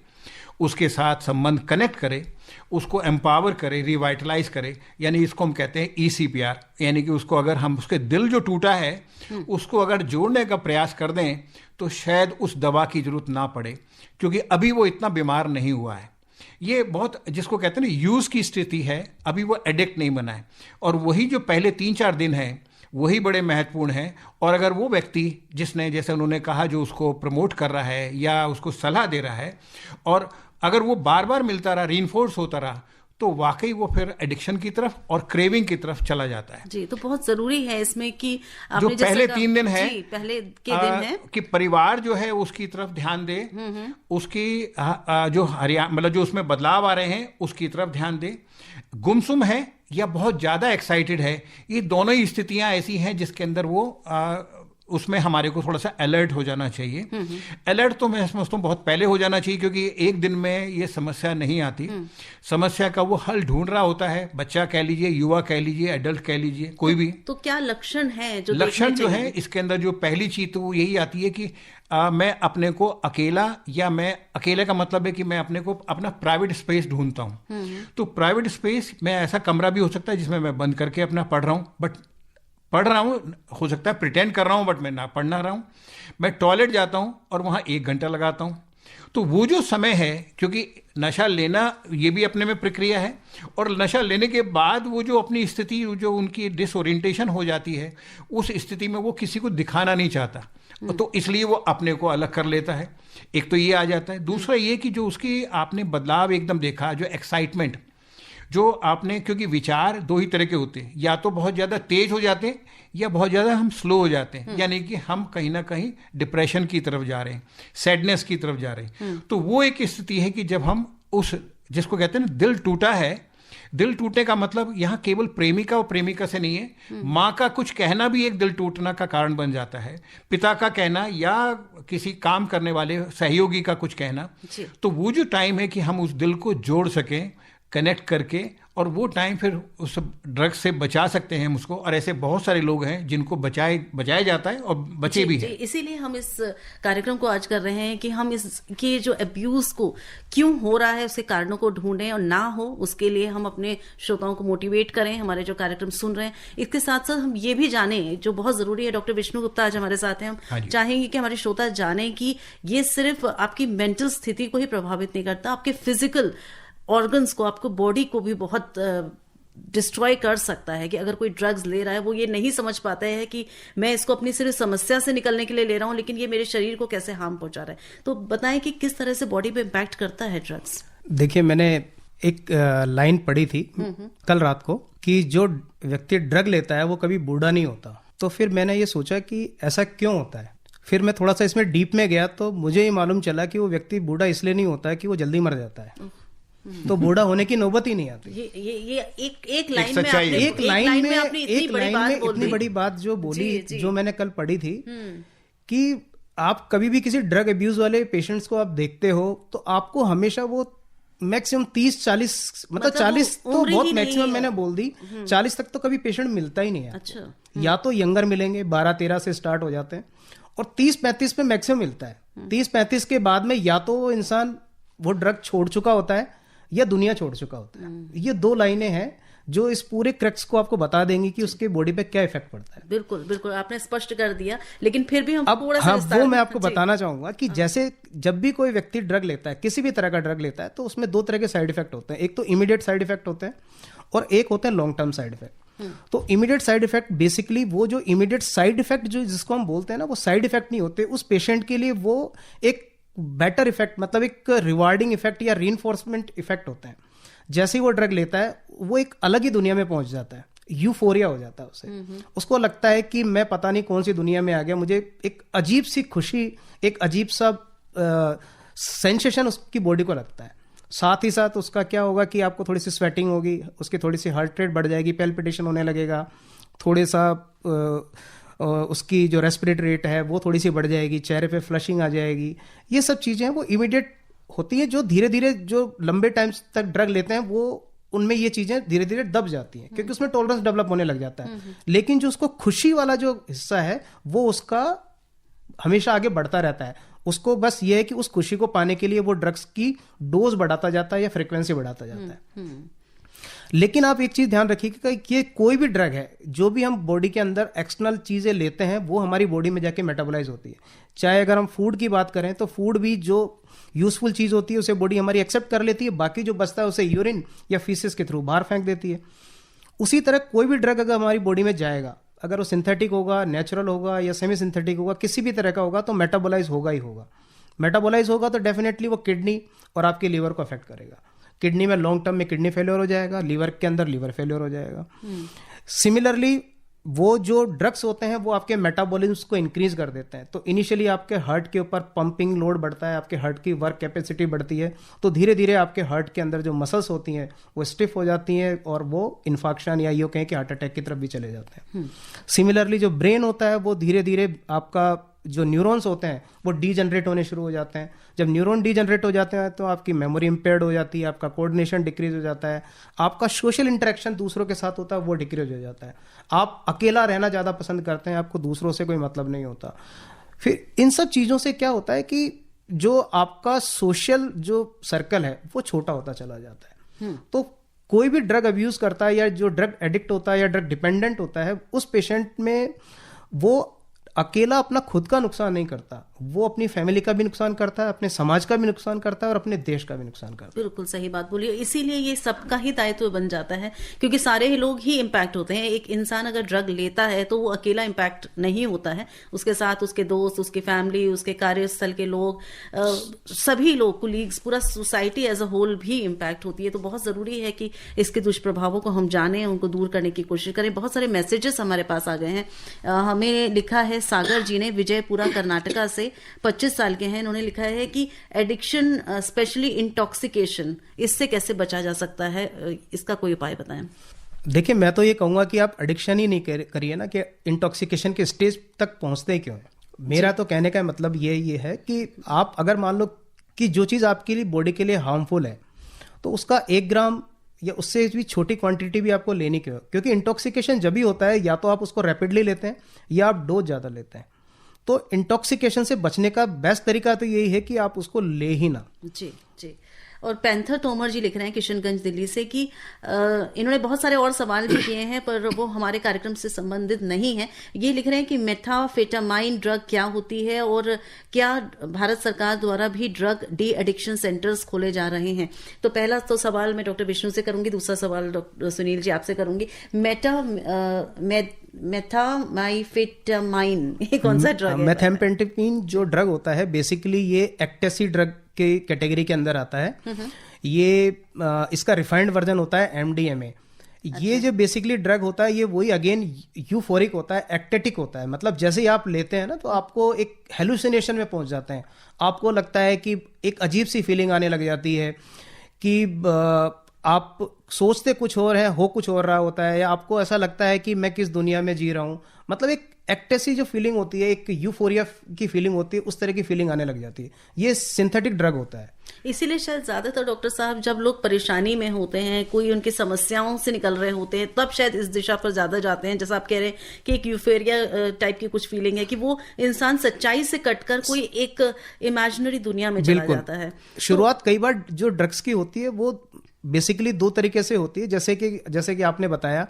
उसके साथ संबंध कनेक्ट करे, उसको एम्पावर करे, रिवाइटलाइज करे। यानी इसको हम कहते हैं ECPR, यानी कि उसको अगर हम उसके दिल जो टूटा है उसको अगर जोड़ने का प्रयास कर दें तो शायद उस दवा की जरूरत ना पड़े, क्योंकि अभी वो इतना बीमार नहीं हुआ है। ये बहुत, जिसको कहते हैं ना, यूज़ की स्थिति है, अभी वो एडिक्ट नहीं बना है। और वही जो पहले 3-4 दिन है वही बड़े महत्वपूर्ण हैं। और अगर वो व्यक्ति जिसने, जैसे उन्होंने कहा, जो उसको प्रमोट कर रहा है या उसको सलाह दे रहा है, और अगर वो बार बार मिलता रहा, रीइंफोर्स होता रहा, तो वाकई वो फिर एडिक्शन की तरफ और क्रेविंग की तरफ चला जाता है। जी, तो बहुत जरूरी है इसमें कि जो पहले 3 दिन है, पहले के दिन है कि परिवार जो है उसकी तरफ ध्यान दे, उसकी जो मतलब जो उसमें बदलाव आ रहे हैं उसकी तरफ ध्यान दे। गुमसुम है या बहुत ज्यादा एक्साइटेड है, ये दोनों ही स्थितियां ऐसी हैं जिसके अंदर वो उसमें हमारे को थोड़ा सा अलर्ट हो जाना चाहिए। अलर्ट तो मैं समझता हूँ बहुत पहले हो जाना चाहिए, क्योंकि एक दिन में ये समस्या नहीं आती। समस्या का वो हल ढूंढ रहा होता है, बच्चा कह लीजिए, युवा कह लीजिए, एडल्ट कह लीजिए, कोई भी। तो क्या लक्षण है जो लक्षण जो है इसके अंदर, जो पहली चीज तो वो यही आती है कि मैं अपने को अकेला, या मैं अकेले का मतलब है कि मैं अपने को अपना प्राइवेट स्पेस ढूंढता हूँ। तो प्राइवेट स्पेस में ऐसा कमरा भी हो सकता है जिसमें मैं बंद करके अपना पढ़ रहा हूँ, बट पढ़ रहा हूँ, हो सकता है प्रिटेंड कर रहा हूँ बट मैं ना पढ़ ना रहा हूँ। मैं टॉयलेट जाता हूँ और वहाँ 1 घंटा लगाता हूँ। तो वो जो समय है, क्योंकि नशा लेना ये भी अपने में प्रक्रिया है, और नशा लेने के बाद वो जो अपनी स्थिति, जो उनकी डिसओरिएंटेशन हो जाती है, उस स्थिति में वो किसी को दिखाना नहीं चाहता, तो इसलिए वो अपने को अलग कर लेता है। एक तो ये आ जाता है। दूसरा ये कि जो उसकी आपने बदलाव एकदम देखा, जो एक्साइटमेंट जो आपने, क्योंकि विचार 2 ही तरह के होते हैं, या तो बहुत ज़्यादा तेज हो जाते हैं या बहुत ज़्यादा हम स्लो हो जाते हैं, यानी कि हम कहीं ना कहीं डिप्रेशन की तरफ जा रहे हैं, सैडनेस की तरफ जा रहे हैं। तो वो एक स्थिति है कि जब हम उस, जिसको कहते हैं ना, दिल टूटा है। दिल टूटने का मतलब यहाँ केवल प्रेमिका और प्रेमिका से नहीं है, माँ का कुछ कहना भी एक दिल टूटना का कारण बन जाता है, पिता का कहना या किसी काम करने वाले सहयोगी का कुछ कहना। तो वो जो टाइम है कि हम उस दिल को जोड़ सकें, कनेक्ट करके, और वो टाइम फिर उस ड्रग्स से बचा सकते हैं हम उसको। और ऐसे बहुत सारे लोग हैं जिनको बचाया जाता है और बचे भी हैं। इसीलिए हम इस कार्यक्रम को आज कर रहे हैं कि हम इसके जो अब्यूज को क्यों हो रहा है उसके कारणों को ढूंढें, और ना हो उसके लिए हम अपने श्रोताओं को मोटिवेट करें, हमारे जो कार्यक्रम सुन रहे हैं। इसके साथ साथ हम ये भी जानें, जो बहुत जरूरी है, डॉक्टर विष्णु गुप्ता आज हमारे साथ हैं, हम चाहेंगे कि हमारे श्रोता जाने कि ये सिर्फ आपकी मेंटल स्थिति को ही प्रभावित नहीं करता, आपके फिजिकल ऑर्गन्स को, आपको बॉडी को भी बहुत डिस्ट्रॉय कर सकता है। कि अगर कोई ड्रग्स ले रहा है, वो ये नहीं समझ पाता है कि मैं इसको अपनी सिर्फ समस्या से निकलने के लिए ले रहा हूं, लेकिन ये मेरे शरीर को कैसे हार्म पहुंचा रहा है। तो बताएं कि किस तरह से बॉडी पे इम्पैक्ट करता है ड्रग्स। देखिए, मैंने एक लाइन पढ़ी थी कल रात को कि जो व्यक्ति ड्रग लेता है वो कभी बूढ़ा नहीं होता। तो फिर मैंने ये सोचा कि ऐसा क्यों होता है। फिर मैं थोड़ा सा इसमें डीप में गया तो मुझे ये मालूम चला कि वो व्यक्ति बूढ़ा इसलिए नहीं होता है कि वो जल्दी मर जाता है, तो बूढ़ा होने की नौबत ही नहीं आती। ये एक लाइन में आपने इतनी बड़ी बात जो बोली, जो मैंने कल पढ़ी थी कि आप कभी भी किसी ड्रग अब्यूज वाले पेशेंट्स को आप देखते हो तो आपको हमेशा वो मैक्सिमम 30-40, मतलब 40 तो बहुत मैक्सिमम मैंने बोल दी, 40 तक तो कभी पेशेंट मिलता ही नहीं है। अच्छा। या तो यंगर मिलेंगे, 12-13 से स्टार्ट हो जाते हैं, और 30-35 पे मैक्सिमम मिलता है। 30-35 के बाद में या तो वो इंसान वो ड्रग छोड़ चुका होता है या दुनिया छोड़ चुका होता है। ये 2 लाइनें हैं जो इस पूरे क्रक्स को आपको बता देंगी कि उसके बॉडी पे क्या इफेक्ट पड़ता है। बिल्कुल बिल्कुल, आपने स्पष्ट कर दिया, लेकिन फिर भी हम थोड़ा सा वो मैं आपको बताना चाहूंगा कि जैसे जब भी कोई व्यक्ति ड्रग लेता है, किसी भी तरह का ड्रग लेता है, तो उसमें 2 तरह के साइड इफेक्ट होते हैं। एक तो इमीडिएट साइड इफेक्ट होते हैं और एक होते हैं लॉन्ग टर्म साइड इफेक्ट। तो इमीडिएट साइड इफेक्ट बेसिकली वो जो इमीडिएट साइड इफेक्ट जो जिसको हम बोलते हैं ना, वो साइड इफेक्ट नहीं होते। उस पेशेंट के लिए वो एक बेटर इफेक्ट, मतलब एक रिवार्डिंग इफेक्ट या रीइंफोर्समेंट इफेक्ट होते हैं। जैसे ही वो ड्रग लेता है वो एक अलग ही दुनिया में पहुंच जाता है, यूफोरिया हो जाता है उसे। उसको लगता है कि मैं पता नहीं कौन सी दुनिया में आ गया, मुझे एक अजीब सी खुशी, एक अजीब सा सेंसेशन उसकी बॉडी को लगता है। साथ ही साथ उसका क्या होगा कि आपको थोड़ी सी स्वेटिंग होगी, उसकी थोड़ी सी हार्ट रेट बढ़ जाएगी, पैल्पिटेशन होने लगेगा, थोड़े सा उसकी जो रेस्पिरेटरी रेट है वो थोड़ी सी बढ़ जाएगी, चेहरे पे फ्लशिंग आ जाएगी। ये सब चीज़ें वो इमीडिएट होती है। जो धीरे धीरे जो लंबे टाइम तक ड्रग लेते हैं वो उनमें ये चीजें धीरे धीरे दब जाती हैं, क्योंकि उसमें टॉलरेंस डेवलप होने लग जाता है। लेकिन जो उसको खुशी वाला जो हिस्सा है वो उसका हमेशा आगे बढ़ता रहता है। उसको बस ये है कि उस खुशी को पाने के लिए वो ड्रग्स की डोज बढ़ाता जाता है या फ्रीक्वेंसी बढ़ाता जाता है। लेकिन आप एक चीज ध्यान रखिएगा कि ये कोई भी ड्रग है, जो भी हम बॉडी के अंदर एक्सटर्नल चीजें लेते हैं वो हमारी बॉडी में जाके मेटाबोलाइज होती है। चाहे अगर हम फूड की बात करें तो फूड भी जो यूजफुल चीज होती है उसे बॉडी हमारी एक्सेप्ट कर लेती है, बाकी जो बचता है उसे यूरिन या फीसिस के थ्रू बाहर फेंक देती है। उसी तरह कोई भी ड्रग अगर हमारी बॉडी में जाएगा, अगर वो सिंथेटिक होगा, नेचुरल होगा या सेमी सिंथेटिक होगा, किसी भी तरह का होगा, तो मेटाबोलाइज होगा ही होगा। मेटाबोलाइज होगा तो डेफिनेटली वो किडनी और आपके लीवर को अफेक्ट करेगा। किडनी में लॉन्ग टर्म में किडनी फेलियर हो जाएगा, लीवर के अंदर लीवर फेलियर हो जाएगा। सिमिलरली वो जो ड्रग्स होते हैं वो आपके मेटाबॉलिज्म को इंक्रीज कर देते हैं। तो इनिशियली आपके हार्ट के ऊपर पंपिंग लोड बढ़ता है, आपके हार्ट की वर्क कैपेसिटी बढ़ती है, तो धीरे धीरे आपके हार्ट के अंदर जो मसल्स होती हैं वो स्टिफ हो जाती हैं और वो इन्फाक्शन या यूँ कहें कि हार्ट अटैक की तरफ भी चले जाते हैं। सिमिलरली जो ब्रेन होता है वो धीरे धीरे आपका जो न्यूरॉन्स होते हैं वो डीजनरेट होने शुरू हो जाते हैं। जब न्यूरॉन डीजनरेट हो जाते हैं तो आपकी मेमोरी इंपेयर्ड हो जाती है, आपका कोऑर्डिनेशन डिक्रीज हो जाता है, आपका सोशल इंटरेक्शन दूसरों के साथ होता है वो डिक्रीज हो जाता है, आप अकेला रहना ज़्यादा पसंद करते हैं, आपको दूसरों से कोई मतलब नहीं होता। फिर इन सब चीज़ों से क्या होता है कि जो आपका सोशल जो सर्कल है वो छोटा होता चला जाता है। तो कोई भी ड्रग अब्यूज़ करता है या जो ड्रग एडिक्ट होता है या ड्रग डिपेंडेंट होता है, उस पेशेंट में वो अकेला अपना खुद का नुकसान नहीं करता, वो अपनी फैमिली का भी नुकसान करता है, अपने समाज का भी नुकसान करता है और अपने देश का भी नुकसान करता है। बिल्कुल सही बात बोलिए। इसीलिए ये सबका ही दायित्व बन जाता है, क्योंकि सारे ही लोग ही इम्पैक्ट होते हैं। एक इंसान अगर ड्रग लेता है तो वो अकेला इम्पैक्ट नहीं होता है, उसके साथ उसके दोस्त, उसकी फैमिली, उसके कार्यस्थल के लोग, सभी लोग, कुलीग्स, पूरा सोसाइटी एज अ होल भी इम्पैक्ट होती है। तो बहुत जरूरी है कि इसके दुष्प्रभावों को हम जानें, उनको दूर करने की कोशिश करें। बहुत सारे मैसेजेस हमारे पास आ गए हैं। हमें लिखा है सागर जी ने, विजयपुरा कर्नाटका से, 25 साल के हैं। इन्होंने लिखा है कि एडिक्शन स्पेशली इंटॉक्सिकेशन, इससे कैसे बचा जा सकता है, इसका कोई उपाय बताएं। देखिए, मैं तो ये कहूंगा कि आप एडिक्शन ही नहीं करिए ना, कि इंटॉक्सिकेशन के स्टेज तक पहुंचते क्यों है। मेरा तो कहने का मतलब ये है कि आप अगर मान लो कि जो चीज़ आपके लिए बॉडी के लिए हार्मफुल है तो उसका 1 ग्राम या उससे भी छोटी क्वांटिटी भी आपको लेनी क्यों, क्योंकि इंटॉक्सिकेशन जब भी होता है या तो आप उसको रैपिडली लेते हैं या आप डोज ज़्यादा लेते हैं। तो इंटॉक्सिकेशन से बचने का बेस्ट तरीका तो यही है कि आप उसको ले ही ना। जी जी। और पैंथर तोमर जी लिख रहे हैं किशनगंज दिल्ली से कि इन्होंने बहुत सारे और सवाल भी किए हैं पर वो हमारे कार्यक्रम से संबंधित नहीं है। ये लिख रहे हैं कि मेथाम्फेटामाइन ड्रग क्या होती है और क्या भारत सरकार द्वारा भी ड्रग डी एडिक्शन सेंटर्स खोले जा रहे हैं। तो पहला तो सवाल मैं डॉक्टर विष्णु से करूंगी, दूसरा सवाल डॉक्टर सुनील जी आपसे करूंगी। मेथाम्फेटामाइन ये कौन सा ड्रग है? मेथाम्फेटामाइन जो ड्रग होता है बेसिकली ये एक्टेसी ड्रग के कैटेगरी के अंदर आता है। ये इसका रिफाइंड वर्जन होता है एमडीएमए। ये जो बेसिकली ड्रग होता है ये वही अगेन यूफोरिक होता है, एक्टेटिक होता है। मतलब जैसे ही आप लेते हैं ना तो आपको एक हेलुसिनेशन में पहुंच जाते हैं। आपको लगता है कि एक अजीब सी फीलिंग आने लग जाती है कि आप सोचते कुछ और है, हो कुछ और रहा होता है, या आपको ऐसा लगता है कि मैं किस दुनिया में जी रहा हूँ। मतलब एक एक्टेसी जो फीलिंग होती है, एक यूफोरिया की फीलिंग होती है, उस तरह की फीलिंग आने लग जाती है। ये सिंथेटिक ड्रग होता है। इसीलिए शायद ज्यादातर डॉक्टर साहब जब लोग परेशानी में होते हैं, कोई उनकी समस्याओं से निकल रहे होते हैं, तब शायद इस दिशा पर ज्यादा जाते हैं। जैसा आप कह रहे हैं कि एक यूफेरिया टाइप की कुछ फीलिंग है कि वो इंसान सच्चाई से कटकर कोई एक इमेजिनरी दुनिया में चला जाता है। शुरुआत कई बार जो ड्रग्स की होती है वो बेसिकली दो तरीके से होती है, जैसे कि आपने बताया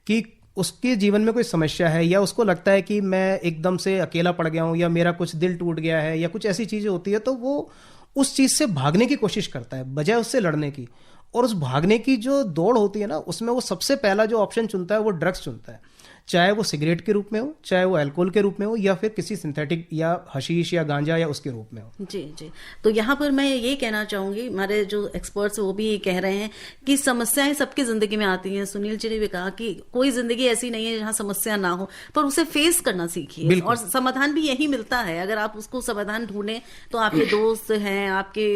कि उसके जीवन में कोई समस्या है या उसको लगता है कि मैं एकदम से अकेला पड़ गया हूं या मेरा कुछ दिल टूट गया है या कुछ ऐसी चीजें होती है, तो वो उस चीज से भागने की कोशिश करता है बजाय उससे लड़ने की। और उस भागने की जो दौड़ होती है ना, उसमें वो सबसे पहला जो ऑप्शन चुनता है वो ड्रग्स चुनता है, चाहे वो सिगरेट के रूप में हो, चाहे वो अल्कोहल के रूप में हो, या फिर किसी सिंथेटिक या हशीश या गांजा या उसके रूप में हो। जी जी। तो यहाँ पर मैं ये कहना चाहूंगी, हमारे जो एक्सपर्ट्स वो भी ये कह रहे हैं कि समस्याएं सबकी जिंदगी में आती हैं। सुनील जी ने भी कहा कि कोई जिंदगी ऐसी नहीं है जहाँ समस्या ना हो, पर उसे फेस करना सीखिए और समाधान भी यही मिलता है। अगर आप उसको समाधान ढूंढें तो आपके दोस्त हैं, आपके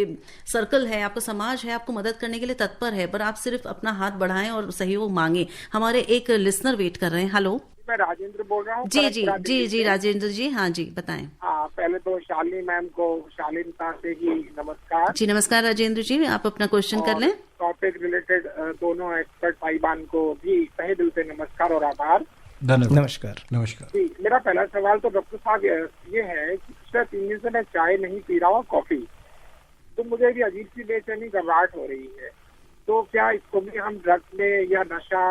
सर्कल है, आपका समाज है, आपको मदद करने के लिए तत्पर है, पर आप सिर्फ अपना हाथ बढ़ाएं और सहयोग मांगे। हमारे एक लिसनर वेट कर रहे हैं। हेलो, मैं राजेंद्र बोल रहा हूँ। जी राजेंद्र जी, हाँ जी बताएं। हाँ, पहले तो शालिनी मैम को शालीनता से ही नमस्कार। जी नमस्कार राजेंद्र जी, आप अपना क्वेश्चन कर लें। टॉपिक रिलेटेड दोनों एक्सपर्ट भाईबान को भी तहे दिल से नमस्कार और आभार। नमस्कार। जी, मेरा पहला सवाल तो डॉक्टर साहब ये है कि पिछले 3 दिन से मैं चाय नहीं पी रहा हूँ, कॉफी, तो मुझे भी अजीब सी बेचैनी घबराहट हो रही है। तो क्या इसको भी हम ड्रग्स में या नशा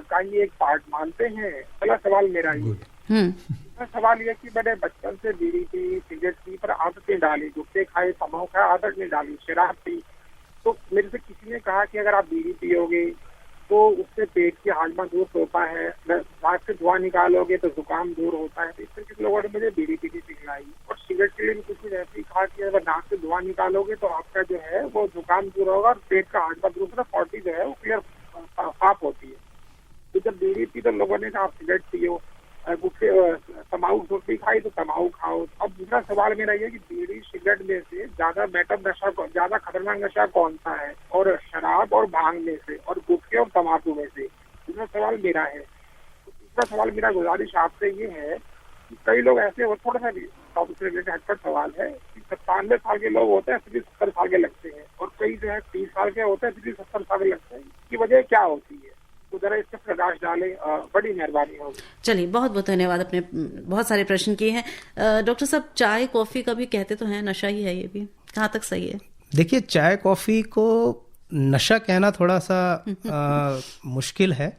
का ही एक पार्ट मानते हैं? पहला सवाल मेरा ये है। दूसरा सवाल ये कि मैंने बचपन से बीड़ी पी, सिगरेट पी, पर आदत नहीं डाली, गुटखे खाए, तम्बाकू खाए, आदत नहीं डाली, शराब पी। तो मेरे से किसी ने कहा कि अगर आप बीड़ी पियोगे तो उससे पेट की हाजमा दूर होता है, नाक से धुआं निकालोगे तो जुकाम दूर होता है। तो इस तरह के लोगों ने मुझे बीड़ी पीनी सिखलाई। और सिगरेट के लिए भी कुछ ऐसे ही कहा कि अगर नाक से धुआं निकालोगे तो आपका जो है वो जुकाम दूर होगा और पेट का हाजमा दूर होगा, 40 जो है वो क्लियर साफ होती है। तो जब बीड़ी पी तो लोगों ने कहा आप सिगरेट पियो, तम्बाकू रोटी खाई तो तम्बाकू खाओ। अब दूसरा सवाल मेरा ये कि बीड़ी सिगरेट में से ज्यादा बेटर नशा, ज्यादा खतरनाक नशा कौन सा है? और शराब और भांग में से, और गुटखे और तम्बाकू में से? दूसरा सवाल मेरा है। तीसरा सवाल मेरा गुजारिश आपसे ये है कि कई लोग ऐसे, और थोड़ा सा टॉपिक से रिलेटेड हटकर सवाल है कि 97 साल के लोग होते हैं, फिर 70 साल के लगते हैं, और कई जो है 30 साल के होते हैं, फिर 70 साल के लगते हैं। इसकी वजह क्या होती है? तो जरा इस पर प्रकाश डालें, बड़ी मेहरबानी होगी। चलिए, बहुत बहुत धन्यवाद। अपने बहुत सारे प्रश्न किए हैं। डॉक्टर साहब, चाय कॉफी का भी कहते तो हैं नशा ही है, ये भी कहाँ तक सही है? देखिए, चाय कॉफी को नशा कहना थोड़ा सा मुश्किल है।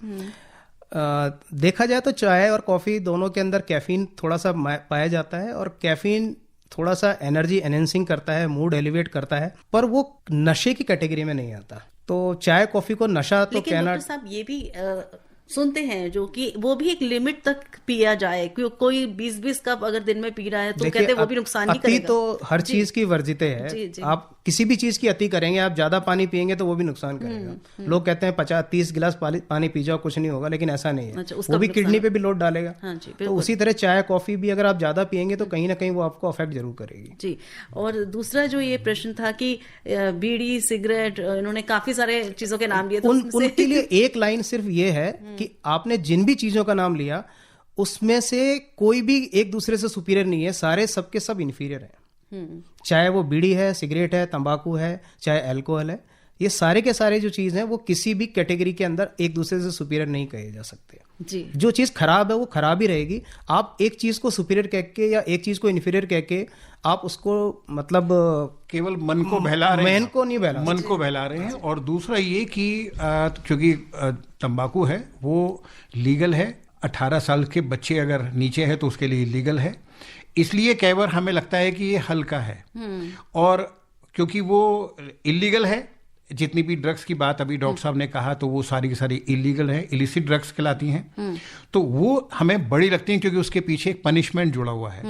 देखा जाए तो चाय और कॉफी दोनों के अंदर कैफीन थोड़ा सा पाया जाता है, और कैफीन थोड़ा सा एनर्जी एनहेंसिंग करता है, मूड एलिवेट करता है, पर वो नशे की कैटेगरी में नहीं आता। तो चाय कॉफी को नशा तो लेकिन कहना, डॉक्टर साहब ये भी सुनते हैं जो कि वो भी एक लिमिट तक पिया जाए। कोई 20-20 कप अगर दिन में पी रहा है तो कहते हैं वो भी नुकसान ही करेगा। अति तो हर चीज की वर्जित है। जी। आप किसी भी चीज की अति करेंगे, आप ज्यादा पानी पिएंगे तो वो भी नुकसान करेगा। लोग कहते हैं 50-30 गिलास पानी पी जाओ, कुछ नहीं होगा, लेकिन ऐसा नहीं है। वो भी किडनी पे भी लोड डालेगा। तो उसी तरह चाय कॉफी भी अगर आप ज्यादा पिएंगे तो कहीं ना कहीं वो आपको अफेक्ट जरूर करेगी। जी। और दूसरा जो ये प्रश्न था कि बीड़ी, सिगरेट, इन्होंने काफी सारे चीजों के नाम लिए, उनके लिए एक लाइन सिर्फ ये है कि आपने जिन भी चीजों का नाम लिया उसमें से कोई भी एक दूसरे से सुपीरियर नहीं है, सारे सबके सब इन्फीरियर हैं। चाहे वो बीड़ी है, सिगरेट है, तंबाकू है, चाहे अल्कोहल है, ये सारे के सारे जो चीज हैं वो किसी भी कैटेगरी के अंदर एक दूसरे से सुपीरियर नहीं कहे जा सकते। जी। जो चीज खराब है वो खराब ही रहेगी। आप एक चीज को सुपीरियर कह के या एक चीज को इन्फीरियर कह के आप उसको मतलब केवल मन को बहला रहे हैं, मन को नहीं बहला, मन को बहला रहे हैं। और दूसरा ये कि क्योंकि तंबाकू है वो लीगल है, 18 साल के बच्चे अगर नीचे है तो उसके लिए लीगल है, इसलिए कई बार हमें लगता है कि ये हल्का है। और क्योंकि वो इलीगल है, जितनी भी ड्रग्स की बात अभी डॉक्टर साहब ने कहा तो वो सारी की सारी इलीगल है, इलिसिट ड्रग्स कहलाती हैं, तो वो हमें बड़ी लगती हैं क्योंकि उसके पीछे एक पनिशमेंट जुड़ा हुआ है।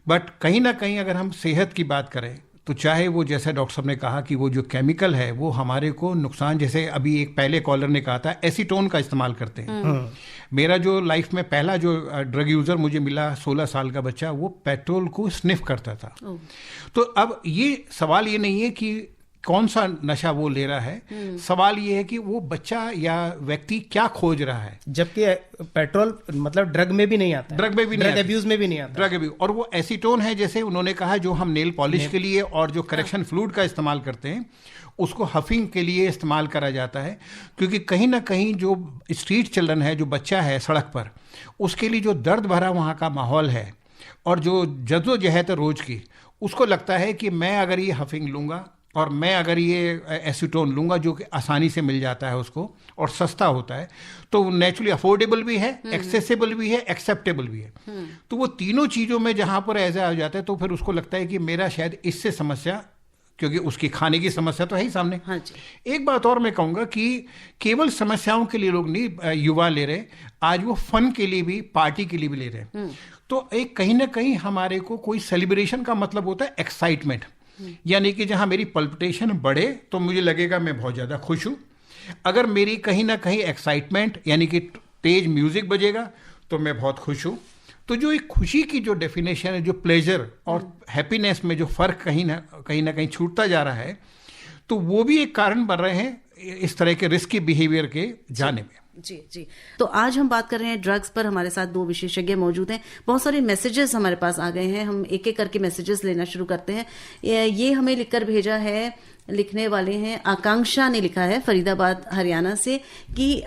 बट कहीं ना कहीं अगर हम सेहत की बात करें तो चाहे वो जैसे डॉक्टर साहब ने कहा कि वो जो केमिकल है वो हमारे को नुकसान, जैसे अभी एक पहले कॉलर ने कहा था एसीटोन का इस्तेमाल करते हैं। मेरा जो लाइफ में पहला जो ड्रग यूज़र मुझे मिला 16 साल का बच्चा, वो पेट्रोल को स्निफ करता था। तो अब ये सवाल ये नहीं है कि कौन सा नशा वो ले रहा है, सवाल ये है कि वो बच्चा या व्यक्ति क्या खोज रहा है। जबकि पेट्रोल मतलब ड्रग में भी नहीं आता, ड्रग में भी नहीं, ड्रग एब्यूज में भी नहीं आता, ड्रग एब्यूज। और वो एसीटोन है, जैसे उन्होंने कहा, जो हम नेल पॉलिश के लिए और जो करेक्शन फ्लूइड का इस्तेमाल करते हैं उसको हफिंग के लिए इस्तेमाल करा जाता है, क्योंकि कहीं ना कहीं जो स्ट्रीट चिल्ड्रन है, जो बच्चा है सड़क पर, उसके लिए जो दर्द भरा वहाँ का माहौल है और जो जद्दोजहद है रोज की, उसको लगता है कि मैं अगर ये हफिंग लूँगा और मैं अगर ये एसीटोन लूँगा जो कि आसानी से मिल जाता है उसको और सस्ता होता है, तो नेचुरली अफोर्डेबल भी है, एक्सेसिबल भी है, एक्सेप्टेबल भी है। तो वो तीनों चीज़ों में जहाँ पर ऐसा आ जाता है तो फिर उसको लगता है कि मेरा शायद इससे समस्या, क्योंकि उसकी खाने की समस्या तो है ही सामने। हाँ जी। एक बात और मैं कहूँगा कि केवल समस्याओं के लिए लोग नहीं युवा ले रहे, आज वो फन के लिए भी, पार्टी के लिए भी ले रहे हैं। तो एक कहीं ना कहीं हमारे को कोई सेलिब्रेशन का मतलब होता है एक्साइटमेंट, यानी कि जहाँ मेरी पल्पिटेशन बढ़े तो मुझे लगेगा मैं बहुत ज़्यादा खुश हूँ। अगर मेरी कहीं ना कहीं एक्साइटमेंट यानी कि तेज म्यूजिक बजेगा तो मैं बहुत खुश हूँ। तो जो एक खुशी की जो डेफिनेशन है, जो प्लेजर और हैप्पीनेस में जो फ़र्क कहीं ना कहीं छूटता जा रहा है, तो वो भी एक कारण बन रहे हैं इस तरह के रिस्की बिहेवियर के जाने में। जी जी। तो आज हम बात कर रहे हैं ड्रग्स पर। हमारे साथ दो विशेषज्ञ मौजूद हैं। बहुत सारे मैसेजेस हमारे पास आ गए हैं, हम एक एक करके मैसेजेस लेना शुरू करते हैं। ये हमें लिखकर भेजा है, लिखने वाले हैं आकांक्षा ने लिखा है फरीदाबाद हरियाणा से कि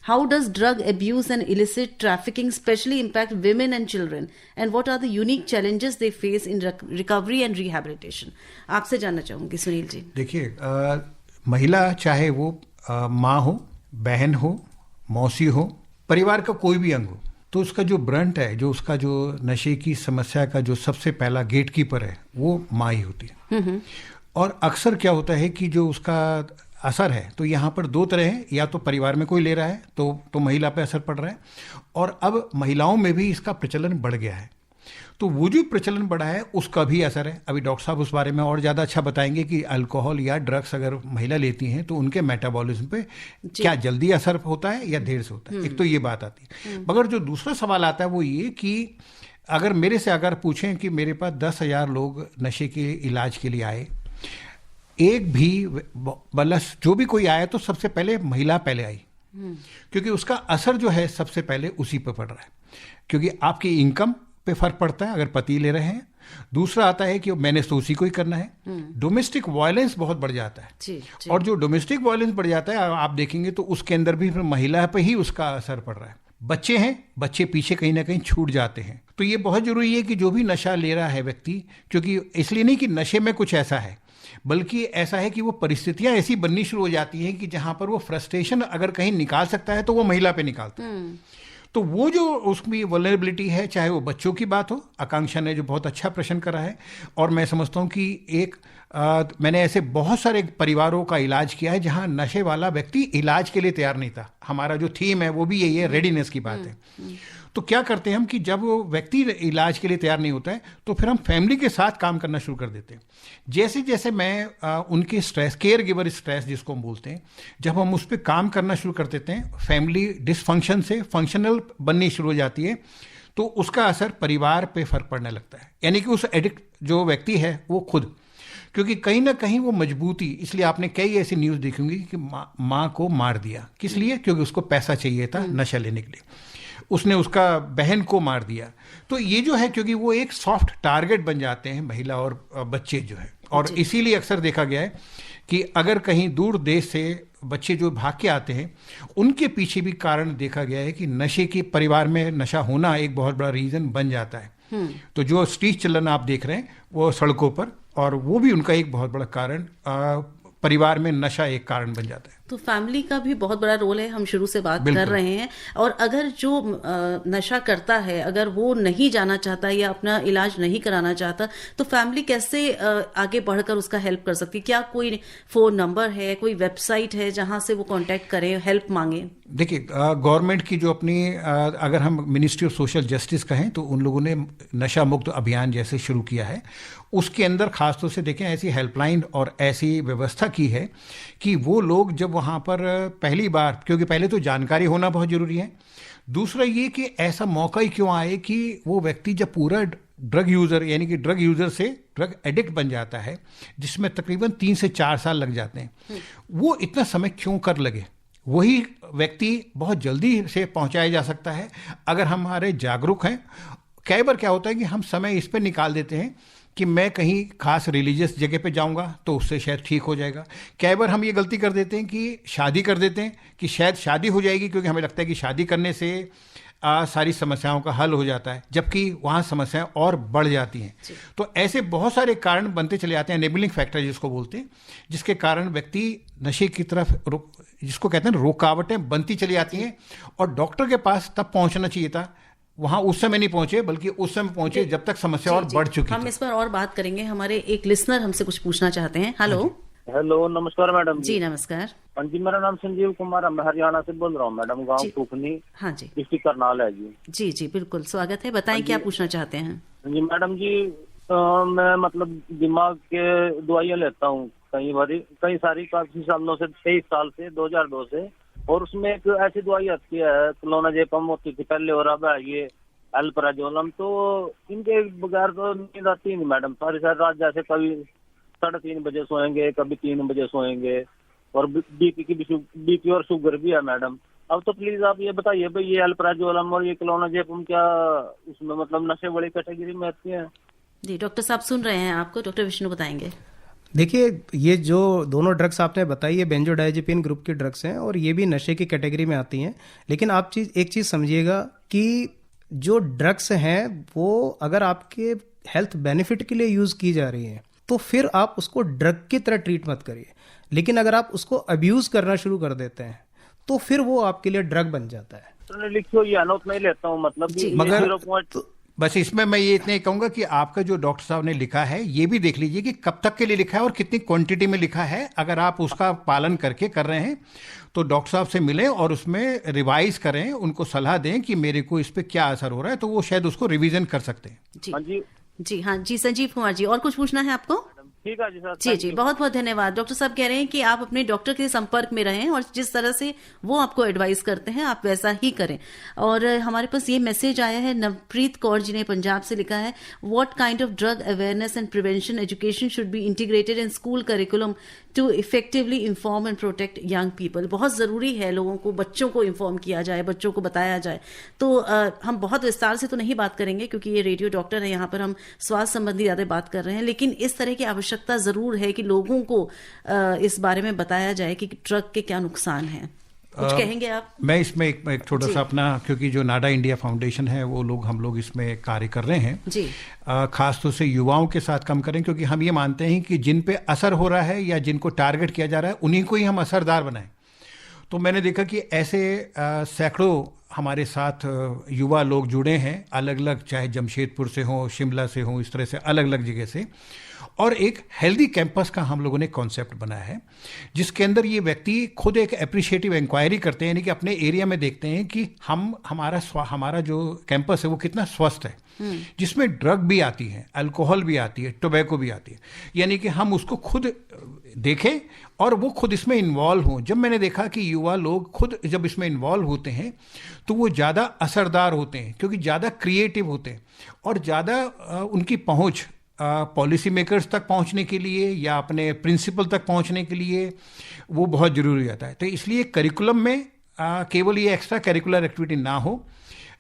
how does drug abuse and illicit trafficking especially impact women and children, and what are the unique challenges they face in recovery and rehabilitation? आपसे जानना चाहूंगी सुनील जी। देखिए, महिला चाहे वो माँ हो, बहन हो, मौसी हो, परिवार का कोई भी अंग हो, तो उसका जो ब्रंट है, जो उसका जो नशे की समस्या का जो सबसे पहला गेटकीपर है, वो माँ ही होती है। और अक्सर क्या होता है कि जो उसका असर है, तो यहाँ पर दो तरह है, या तो परिवार में कोई ले रहा है तो महिला पे असर पड़ रहा है, और अब महिलाओं में भी इसका प्रचलन बढ़ गया है। तो वो जो प्रचलन बढ़ा है उसका भी असर है। अभी डॉक्टर साहब उस बारे में और ज़्यादा अच्छा बताएंगे कि अल्कोहल या ड्रग्स अगर महिला लेती हैं तो उनके मेटाबॉलिज्म पे क्या जल्दी असर होता है या देर से होता है। एक तो ये बात आती है। मगर जो दूसरा सवाल आता है वो ये कि अगर मेरे से अगर पूछें कि मेरे पास 10,000 लोग नशे के इलाज के लिए आए, एक भी बलस जो भी कोई आया तो सबसे पहले महिला पहले आई, क्योंकि उसका असर जो है सबसे पहले उसी पर पड़ रहा है, क्योंकि आपकी इनकम पे फर्क पड़ता है अगर पति ले रहे हैं। दूसरा आता है कि मैंने तो उसी को ही करना है। डोमेस्टिक वायलेंस बहुत बढ़ जाता है जी। और जो डोमेस्टिक वायलेंस बढ़ जाता है आप देखेंगे तो उसके अंदर भी फिर महिला पे ही उसका असर पड़ रहा है। बच्चे हैं, बच्चे पीछे कहीं ना कहीं छूट जाते हैं। तो ये बहुत जरूरी है कि जो भी नशा ले रहा है व्यक्ति, क्योंकि इसलिए नहीं कि नशे में कुछ ऐसा है, बल्कि ऐसा है कि वो परिस्थितियां ऐसी बननी शुरू हो जाती हैं कि जहां पर वो फ्रस्ट्रेशन अगर कहीं निकाल सकता है तो वो महिला पे निकालता है। तो वो जो उसकी वल्नरेबिलिटी है, चाहे वो बच्चों की बात हो, आकांक्षा ने जो बहुत अच्छा प्रश्न करा है, और मैं समझता हूँ कि मैंने ऐसे बहुत सारे परिवारों का इलाज किया है जहाँ नशे वाला व्यक्ति इलाज के लिए तैयार नहीं था। हमारा जो थीम है वो भी यही है, रेडीनेस की बात है। तो क्या करते हैं हम कि जब वो व्यक्ति इलाज के लिए तैयार नहीं होता है तो फिर हम फैमिली के साथ काम करना शुरू कर देते हैं। जैसे जैसे मैं उनके स्ट्रेस, केयर गिवर स्ट्रेस जिसको हम बोलते हैं, जब हम उस पर काम करना शुरू कर देते हैं, फैमिली डिसफंक्शन से फंक्शनल बननी शुरू हो जाती है, तो उसका असर परिवार पे फर्क पड़ने लगता है। यानी कि उस एडिक्ट जो व्यक्ति है वो खुद, क्योंकि कहीं ना कहीं वो मजबूती, इसलिए आपने कई ऐसी न्यूज़ देखी होंगी कि माँ को मार दिया, किस लिए? क्योंकि उसको पैसा चाहिए था नशा लेने के लिए, उसने उसका बहन को मार दिया। तो ये जो है, क्योंकि वो एक सॉफ्ट टारगेट बन जाते हैं महिला और बच्चे जो है, और इसीलिए अक्सर देखा गया है कि अगर कहीं दूर देश से बच्चे जो भाग के आते हैं, उनके पीछे भी कारण देखा गया है कि नशे के, परिवार में नशा होना एक बहुत बड़ा रीज़न बन जाता है। तो जो स्ट्रीट चिल्ड्रन आप देख रहे हैं वो सड़कों पर, और वो भी उनका एक बहुत बड़ा कारण, परिवार में नशा एक कारण बन जाता है। तो फैमिली का भी बहुत बड़ा रोल है, हम शुरू से बात कर रहे हैं। और अगर जो नशा करता है, अगर वो नहीं जाना चाहता या अपना इलाज नहीं कराना चाहता, तो फैमिली कैसे आगे बढ़कर उसका हेल्प कर सकती है? क्या कोई फोन नंबर है, कोई वेबसाइट है जहां से वो कांटेक्ट करे, हेल्प मांगे? देखिए, गवर्नमेंट की जो अपनी, अगर हम मिनिस्ट्री ऑफ सोशल जस्टिस कहें तो उन लोगों ने नशा मुक्त अभियान जैसे शुरू किया है, उसके अंदर खासतौर से देखें ऐसी हेल्पलाइन और ऐसी व्यवस्था की है कि वो लोग जब वहाँ पर पहली बार, क्योंकि पहले तो जानकारी होना बहुत ज़रूरी है, दूसरा ये कि ऐसा मौका ही क्यों आए कि वो व्यक्ति जब पूरा ड्रग यूज़र यानी कि ड्रग यूज़र से ड्रग एडिक्ट बन जाता है, जिसमें तकरीबन 3 से 4 साल लग जाते हैं, वो इतना समय क्यों कर लगे? वही व्यक्ति बहुत जल्दी से पहुंचाया जा सकता है अगर हमारे जागरूक हैं। कई बार क्या होता है कि हम समय इस पर निकाल देते हैं कि मैं कहीं खास रिलीजियस जगह पे जाऊंगा तो उससे शायद ठीक हो जाएगा। कई बार हम ये गलती कर देते हैं कि शादी कर देते हैं कि शायद शादी हो जाएगी, क्योंकि हमें लगता है कि शादी करने से सारी समस्याओं का हल हो जाता है, जबकि वहाँ समस्याएं और बढ़ जाती हैं। तो ऐसे बहुत सारे कारण बनते चले जाते हैं, एनेबलिंग फैक्टर जिसको बोलते हैं, जिसके कारण व्यक्ति नशे की तरफ जिसको कहते हैं रुकावटें बनती चली जाती हैं। और डॉक्टर के पास तब पहुंचना चाहिए था, वहां उस समय नहीं पहुंचे, बल्कि उस समय पहुंचे जब तक समस्या और बढ़ चुकी थी। हम इस पर और बात करेंगे। हमारे एक लिसनर हमसे कुछ पूछना चाहते हैं। हेलो, नमस्कार मैडम जी। नमस्कार जी, मेरा नाम संजीव कुमार है, मैं हरियाणा से बोल रहा हूँ मैडम, गांव फूकनी, हाँ जी, डिस्ट्रिक्ट करनाल है जी। जी जी बिल्कुल, स्वागत है, बताएं क्या पूछना चाहते हैं। जी मैडम जी, मैं मतलब दिमाग के दवाइयाँ लेता हूँ कई सारी, काफी सालों से, 23 साल से, 2002 से, और उसमें एक ऐसी दवाई आती है क्लोनाजेपम होती थी पहले, और अब है ये अल्प्राजोलम। तो इनके बगैर तो नींद आती नहीं मैडम, सारी रात, जैसे कभी 3:30 बजे सोएंगे, कभी 3 बजे सोएंगे, और बीपी और शुगर भी है मैडम। अब तो प्लीज आप ये बताइए भाई, ये अल्प्राजोलम और ये क्लोनाजेपम क्या उसमें मतलब नशे वाली कैटेगरी में आती है? जी डॉक्टर साहब सुन रहे हैं आपको, डॉक्टर विष्णु बताएंगे। देखिए, ये जो दोनों ड्रग्स आपने बताई, ये बेंजोडाइजेपिन ग्रुप की ड्रग्स हैं और ये भी नशे की कैटेगरी में आती हैं। लेकिन आप एक चीज़ समझिएगा कि जो ड्रग्स हैं वो अगर आपके हेल्थ बेनिफिट के लिए यूज़ की जा रही हैं तो फिर आप उसको ड्रग की तरह ट्रीट मत करिए। लेकिन अगर आप उसको अब्यूज़ करना शुरू कर देते हैं तो फिर वो आपके लिए ड्रग बन जाता है। लिखियो ये अनोट नहीं लेता हूँ मतलब, मगर बस इसमें मैं ये इतना ही कहूंगा कि आपका जो डॉक्टर साहब ने लिखा है ये भी देख लीजिए कि कब तक के लिए लिखा है और कितनी क्वांटिटी में लिखा है। अगर आप उसका पालन करके कर रहे हैं तो डॉक्टर साहब से मिलें और उसमें रिवाइज करें, उनको सलाह दें कि मेरे को इस पे क्या असर हो रहा है, तो वो शायद उसको रिवीजन कर सकते हैं। जी हाँ जी, संजीव कुमार जी, और कुछ पूछना है आपको? ठीक है जी सर। जी जी, बहुत बहुत धन्यवाद। डॉक्टर साहब कह रहे हैं कि आप अपने डॉक्टर के संपर्क में रहें और जिस तरह से वो आपको एडवाइस करते हैं आप वैसा ही करें। और हमारे पास ये मैसेज आया है, नवप्रीत कौर जी ने पंजाब से लिखा है, what kind of drug awareness and prevention education should be integrated in school curriculum to effectively inform and protect young people. बहुत ज़रूरी है लोगों को, बच्चों को इन्फॉर्म किया जाए, बच्चों को बताया जाए। तो हम बहुत विस्तार से तो नहीं बात करेंगे क्योंकि ये रेडियो डॉक्टर है, यहाँ पर हम स्वास्थ्य संबंधी ज़्यादा बात कर रहे हैं, लेकिन इस तरह की आवश्यकता ज़रूर है कि लोगों को इस बारे में बताया जाए कि ड्रग के क्या नुकसान हैं। कुछ कहेंगे आप? मैं इसमें एक छोटा सा अपना, क्योंकि जो नाडा इंडिया फाउंडेशन है वो हम लोग इसमें कार्य कर रहे हैं जी, खास तौर से युवाओं के साथ काम करें, क्योंकि हम ये मानते हैं कि जिन पे असर हो रहा है या जिनको टारगेट किया जा रहा है उन्हीं को ही हम असरदार बनाएं। तो मैंने देखा कि ऐसे सैकड़ों हमारे साथ युवा लोग जुड़े हैं, अलग अलग, चाहे जमशेदपुर से हों, शिमला से हों, इस तरह से अलग अलग जगह से। और एक हेल्दी कैंपस का हम लोगों ने कॉन्सेप्ट बनाया है जिसके अंदर ये व्यक्ति खुद एक एप्रिशिएटिव इंक्वायरी करते हैं, यानी कि अपने एरिया में देखते हैं कि हमारा जो कैंपस है वो कितना स्वस्थ है, जिसमें ड्रग भी आती है, अल्कोहल भी आती है, टोबैको भी आती है, यानी कि हम उसको खुद देखें और वो खुद इसमें इन्वॉल्व हों। जब मैंने देखा कि युवा लोग खुद जब इसमें इन्वॉल्व होते हैं तो वो ज़्यादा असरदार होते हैं, क्योंकि ज़्यादा क्रिएटिव होते हैं और ज़्यादा उनकी पहुँच पॉलिसी मेकर्स तक पहुंचने के लिए या अपने प्रिंसिपल तक पहुंचने के लिए वो बहुत ज़रूरी हो जाता है। तो इसलिए करिकुलम में केवल ये एक्स्ट्रा करिकुलर एक्टिविटी ना हो,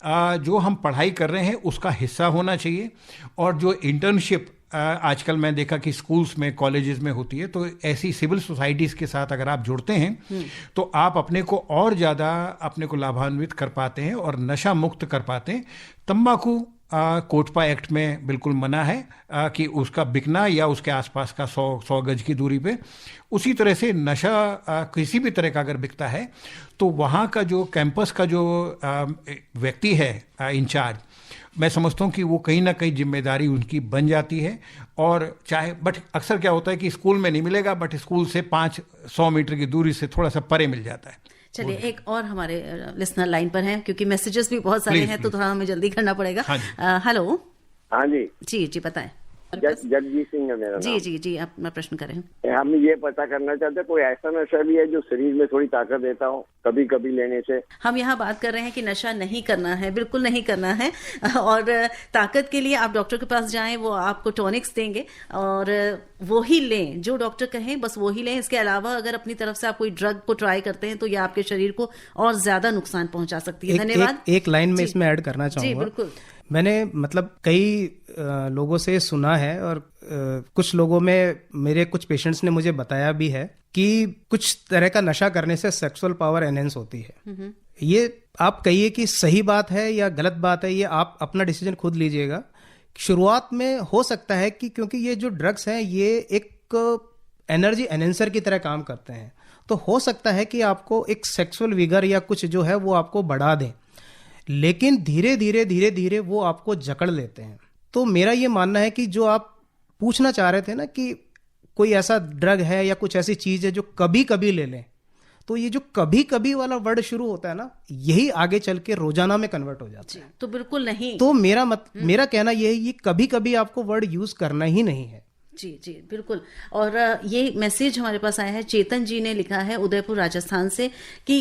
जो हम पढ़ाई कर रहे हैं उसका हिस्सा होना चाहिए। और जो इंटर्नशिप आजकल मैं देखा कि स्कूल्स में, कॉलेजेस में होती है, तो ऐसी सिविल सोसाइटीज़ के साथ अगर आप जुड़ते हैं तो आप अपने को और ज़्यादा अपने को लाभान्वित कर पाते हैं और नशा मुक्त कर पाते हैं। तंबाकू कोटपा एक्ट में बिल्कुल मना है कि उसका बिकना या उसके आसपास का 100 गज की दूरी पे। उसी तरह से नशा किसी भी तरह का अगर बिकता है तो वहाँ का जो कैंपस का जो व्यक्ति है इंचार्ज, मैं समझता हूँ कि वो कहीं ना कहीं जिम्मेदारी उनकी बन जाती है। और चाहे बट अक्सर क्या होता है कि स्कूल में नहीं मिलेगा, बट स्कूल से 500 मीटर की दूरी से थोड़ा सा परे मिल जाता है। चलिए, एक और हमारे लिसनर लाइन पर हैं क्योंकि मैसेजेस भी बहुत सारे हैं तो थोड़ा हमें जल्दी करना पड़ेगा। हेलो। हाँ जी जी जी बताएं। जगजीत सिंह है मेरा नाम। जी आप अपना प्रश्न करें। हम ये पता करना चाहते हैं कोई ऐसा नशा भी है जो शरीर में थोड़ी ताकत देता हो कभी कभी लेने से? हम यहाँ बात कर रहे हैं कि नशा नहीं करना है, बिल्कुल नहीं करना है, और ताकत के लिए आप डॉक्टर के पास जाएं, वो आपको टॉनिक्स देंगे और वो ही लें, जो डॉक्टर कहें बस वो ही लें। इसके अलावा अगर अपनी तरफ से आप कोई ड्रग को ट्राई करते हैं तो ये आपके शरीर को और ज्यादा नुकसान पहुंचा सकती है। धन्यवाद। एक लाइन में इसमें ऐड करना चाहूंगा। जी बिल्कुल। मैंने मतलब कई लोगों से सुना है और कुछ लोगों में मेरे कुछ पेशेंट्स ने मुझे बताया भी है कि कुछ तरह का नशा करने से सेक्सुअल पावर एनहेंस होती है। ये आप कहिए कि सही बात है या गलत बात है, ये आप अपना डिसीजन खुद लीजिएगा। शुरुआत में हो सकता है कि क्योंकि ये जो ड्रग्स हैं ये एक एनर्जी एनहेंसर की तरह काम करते हैं, तो हो सकता है कि आपको एक सेक्सुअल विगर या कुछ जो है वो आपको बढ़ा दें, लेकिन धीरे धीरे वो आपको जकड़ लेते हैं। तो मेरा ये मानना है कि जो आप पूछना चाह रहे थे ना कि कोई ऐसा ड्रग है या कुछ ऐसी चीज है जो कभी कभी ले लें, तो ये जो कभी कभी वाला वर्ड शुरू होता है ना, यही आगे चल के रोजाना में कन्वर्ट हो जाता है। तो बिल्कुल नहीं। तो मेरा कहना ये है, ये कभी कभी आपको वर्ड यूज करना ही नहीं है। जी बिल्कुल। और ये मैसेज हमारे पास आया है, चेतन जी ने लिखा है उदयपुर राजस्थान से कि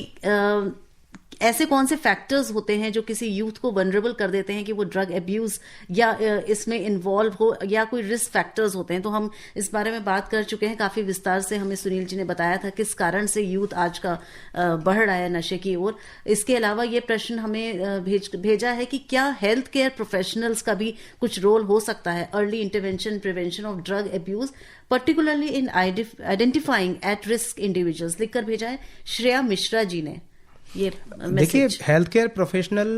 ऐसे कौन से फैक्टर्स होते हैं जो किसी यूथ को वनरेबल कर देते हैं कि वो ड्रग अब्यूज या इसमें इन्वॉल्व हो, या कोई रिस्क फैक्टर्स होते हैं। तो हम इस बारे में बात कर चुके हैं काफी विस्तार से। हमें सुनील जी ने बताया था किस कारण से यूथ आज का बढ़ रहा है नशे की ओर। इसके अलावा ये प्रश्न हमें भेजा है कि क्या हेल्थ केयर प्रोफेशनल्स का भी कुछ रोल हो सकता है early intervention prevention of drug abuse, particularly in identifying at risk individuals. लिखकर भेजा है श्रेया मिश्रा जी ने ये। देखिए, हेल्थ केयर प्रोफेशनल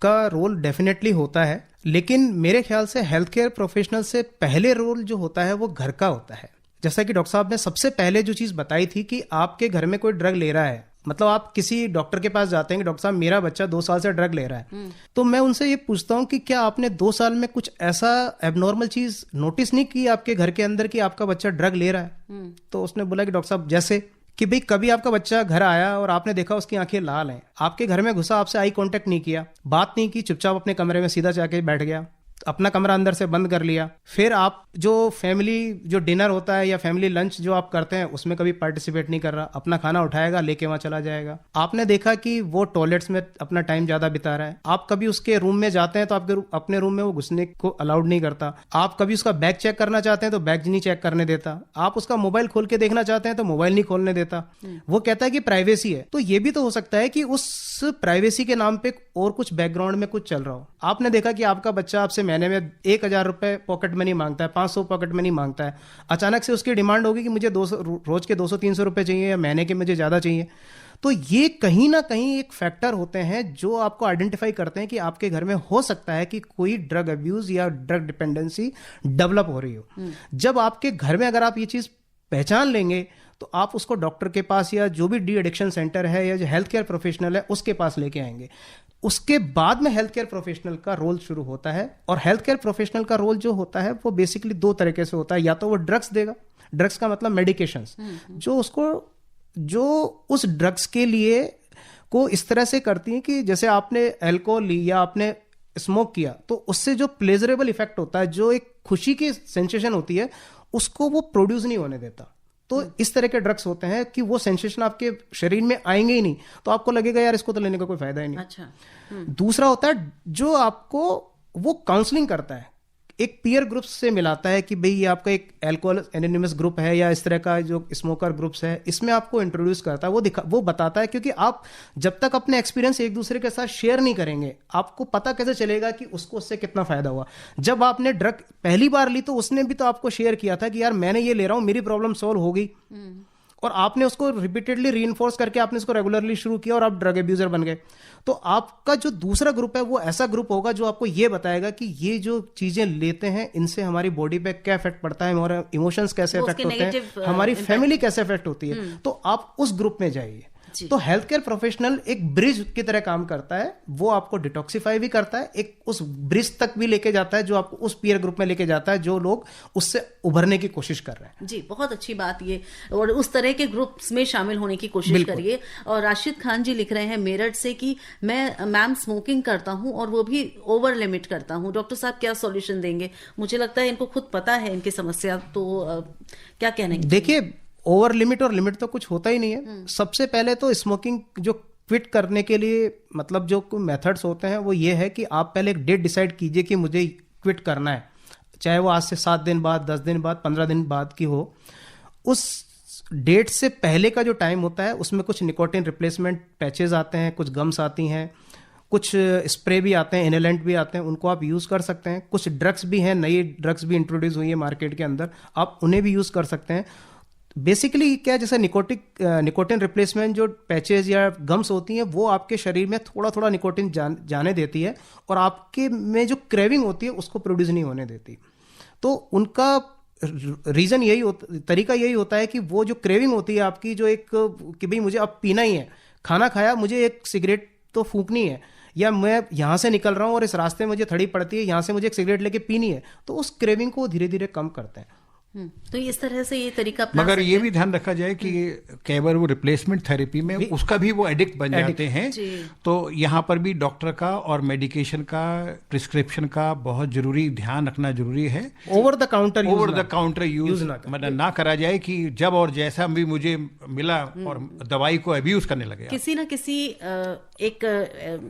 का रोल डेफिनेटली होता है, लेकिन मेरे ख्याल से हेल्थ केयर प्रोफेशनल से पहले रोल जो होता है वो घर का होता है। जैसा कि डॉक्टर साहब ने सबसे पहले जो चीज बताई थी कि आपके घर में कोई ड्रग ले रहा है, मतलब आप किसी डॉक्टर के पास जाते हैं कि डॉक्टर साहब मेरा बच्चा 2 साल से ड्रग ले रहा है, तो मैं उनसे ये पूछता हूँ कि क्या आपने 2 साल में कुछ ऐसा एबनॉर्मल चीज नोटिस नहीं की आपके घर के अंदर कि आपका बच्चा ड्रग ले रहा है? तो उसने बोला कि डॉक्टर साहब जैसे कि भाई कभी आपका बच्चा घर आया और आपने देखा उसकी आंखें लाल हैं, आपके घर में घुसा, आपसे आई कांटेक्ट नहीं किया, बात नहीं की, चुपचाप अपने कमरे में सीधा जाके बैठ गया, अपना कमरा अंदर से बंद कर लिया, फिर आप जो फैमिली जो डिनर होता है या फैमिली लंच जो आप करते हैं उसमें कभी पार्टिसिपेट नहीं कर रहा, अपना खाना उठाएगा लेके वहां चला जाएगा। आपने देखा कि वो टॉयलेट्स में अपना टाइम ज्यादा बिता रहा है, आप कभी उसके रूम में जाते हैं तो आपके अपने रूम में वो घुसने को अलाउड नहीं करता, आप कभी उसका बैग चेक करना चाहते हैं तो बैग नहीं चेक करने देता, आप उसका मोबाइल खोल के देखना चाहते हैं तो मोबाइल नहीं खोलने देता, वो कहता है कि प्राइवेसी है। तो ये भी तो हो सकता है कि उस प्राइवेसी के नाम पे और कुछ बैकग्राउंड में कुछ चल रहा हो। आपने देखा कि आपका बच्चा आपसे महीने में 1000 रुपए पॉकेट मनी मांगता है, 500 पॉकेट मनी मांगता है, अचानक से उसकी डिमांड होगी कि मुझे रोज के 200-300 रुपए चाहिए या महीने के मुझे ज्यादा चाहिए। तो ये कहीं ना कहीं एक फैक्टर होते हैं जो आपको आइडेंटिफाई करते हैं कि आपके घर में हो सकता है कि कोई ड्रग अब्यूज या ड्रग डिपेंडेंसी डेवलप हो रही हो। जब आपके घर में अगर आप ये चीज पहचान लेंगे तो आप उसको डॉक्टर के पास या जो भी डी एडिक्शन सेंटर है या जो हेल्थ केयर प्रोफेशनल है उसके पास लेके आएंगे। उसके बाद में हेल्थ केयर प्रोफेशनल का रोल शुरू होता है, और हेल्थ केयर प्रोफेशनल का रोल जो होता है वो बेसिकली 2 तरीके से होता है। या तो वो ड्रग्स देगा, ड्रग्स का मतलब मेडिकेशंस, जो उस ड्रग्स के लिए को इस तरह से करती हैं कि जैसे आपने अल्कोहल ली या आपने स्मोक किया तो उससे जो प्लेजरेबल इफेक्ट होता है, जो एक खुशी की सेंसेशन होती है, उसको वो प्रोड्यूस नहीं होने देता। तो इस तरह के ड्रग्स होते हैं कि वो सेंसेशन आपके शरीर में आएंगे ही नहीं, तो आपको लगेगा यार इसको तो लेने का कोई फायदा ही नहीं। अच्छा। दूसरा होता है जो आपको वो काउंसलिंग करता है, एक पीयर ग्रुप से मिलाता है कि भाई ये आपका एक अल्कोहल एनोनिमस ग्रुप है या इस तरह का जो स्मोकर ग्रुप्स है, इसमें आपको इंट्रोड्यूस करता है, वो बताता है। क्योंकि आप जब तक अपने एक्सपीरियंस एक दूसरे के साथ शेयर नहीं करेंगे, आपको पता कैसे चलेगा कि उसको उससे कितना फायदा हुआ। जब आपने ड्रग पहली बार ली तो उसने भी तो आपको शेयर किया था कि यार मैंने ये ले रहा हूं, मेरी प्रॉब्लम सॉल्व हो गई, और आपने उसको रिपीटेडली रीइंफोर्स करके आपने इसको रेगुलरली शुरू किया और आप ड्रग अब्यूजर बन गए। तो आपका जो दूसरा ग्रुप है वो ऐसा ग्रुप होगा जो आपको ये बताएगा कि ये जो चीजें लेते हैं इनसे हमारी बॉडी पे क्या इफेक्ट पड़ता है, हमारे इमोशंस कैसे इफेक्ट होते हैं, हमारी फैमिली कैसे इफेक्ट होती है। तो आप उस ग्रुप में जाइए। तो हेल्थ केयर प्रोफेशनल एक ब्रिज की तरह काम करता है, वो आपको डिटॉक्सिफाई भी करता है, एक उस ब्रिज तक भी लेके जाता है जो आपको उस पीयर ग्रुप में लेके जाता है जो लोग उससे उभरने की कोशिश कर रहे हैं। जी, बहुत अच्छी बात ये, और उस तरह के ग्रुप्स में शामिल होने की कोशिश करिए। और राशिद खान जी लिख रहे हैं मेरठ से कि मैं मैम स्मोकिंग करता हूं और वो भी ओवर लिमिट करता हूं, डॉक्टर साहब क्या सॉल्यूशन देंगे? मुझे लगता है इनको खुद पता है इनकी समस्या, तो क्या कहने? देखिए, ओवर लिमिट और लिमिट तो कुछ होता ही नहीं है। सबसे पहले तो स्मोकिंग जो क्विट करने के लिए मतलब जो मेथड्स होते हैं वो ये है कि आप पहले एक डेट डिसाइड कीजिए कि मुझे क्विट करना है, चाहे वो आज से 7 दिन बाद, 10 दिन बाद, 15 दिन बाद की हो। उस डेट से पहले का जो टाइम होता है उसमें कुछ निकोटिन रिप्लेसमेंट पैचेज आते हैं, कुछ गम्स आती हैं, कुछ स्प्रे भी आते हैं, इनहेलेंट भी आते हैं, उनको आप यूज़ कर सकते हैं। कुछ ड्रग्स भी हैं, नई ड्रग्स भी इंट्रोड्यूस हुई है मार्केट के अंदर, आप उन्हें भी यूज़ कर सकते हैं। बेसिकली क्या, जैसे निकोटिन रिप्लेसमेंट जो पैचेज या गम्स होती हैं वो आपके शरीर में थोड़ा थोड़ा निकोटिन जाने देती है और आपके में जो क्रेविंग होती है उसको प्रोड्यूस नहीं होने देती। तो उनका रीज़न तरीका यही होता है कि वो जो क्रेविंग होती है आपकी, जो एक कि भाई मुझे अब पीना ही है, खाना खाया मुझे एक सिगरेट तो फूंकनी है, या मैं यहाँ से निकल रहा हूँ और इस रास्ते में मुझे थड़ी पड़ती है, यहाँ से मुझे एक सिगरेट लेके पीनी है, तो उस क्रेविंग को धीरे धीरे कम करते हैं। तो इस तरह से ये तरीका मगर ये भी ध्यान रखा जाए कि कई बार वो रिप्लेसमेंट थेरेपी में उसका भी वो एडिक्ट बन जाते हैं, तो यहाँ पर भी डॉक्टर का और मेडिकेशन का, प्रिस्क्रिप्शन का बहुत जरूरी ध्यान रखना जरूरी है। ओवर द काउंटर यूज मतलब ना करा जाए कि जब और जैसा भी मुझे मिला और दवाई को अब्यूज करने लगे। किसी ना किसी एक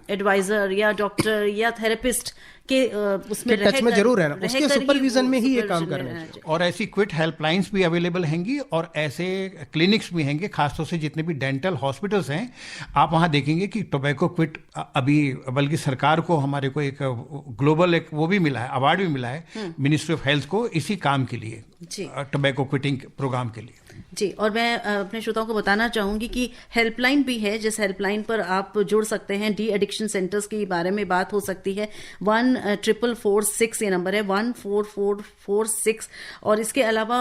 एडवाइजर या डॉक्टर या थेरेपिस्ट के उसमें टच में जरूर रहना, उसके सुपरविजन में ही ये काम करना है। और ऐसी क्विट हेल्पलाइंस भी अवेलेबल हैंगी और ऐसे क्लिनिक्स भी हैंगे, खासतौर से जितने भी डेंटल हॉस्पिटल्स हैं, आप वहाँ देखेंगे कि टोबैको क्विट अभी बल्कि सरकार को, हमारे को एक ग्लोबल एक वो भी मिला है, अवार्ड भी मिला है मिनिस्ट्री ऑफ हेल्थ को इसी काम के लिए, टोबैको क्विटिंग प्रोग्राम के लिए। जी, और मैं अपने श्रोताओं को बताना चाहूंगी कि हेल्पलाइन भी है, जिस हेल्पलाइन पर आप जुड़ सकते हैं। डी एडिक्शन सेंटर्स के बारे में बात हो सकती है। 14446 ये नंबर है, 14446। और इसके अलावा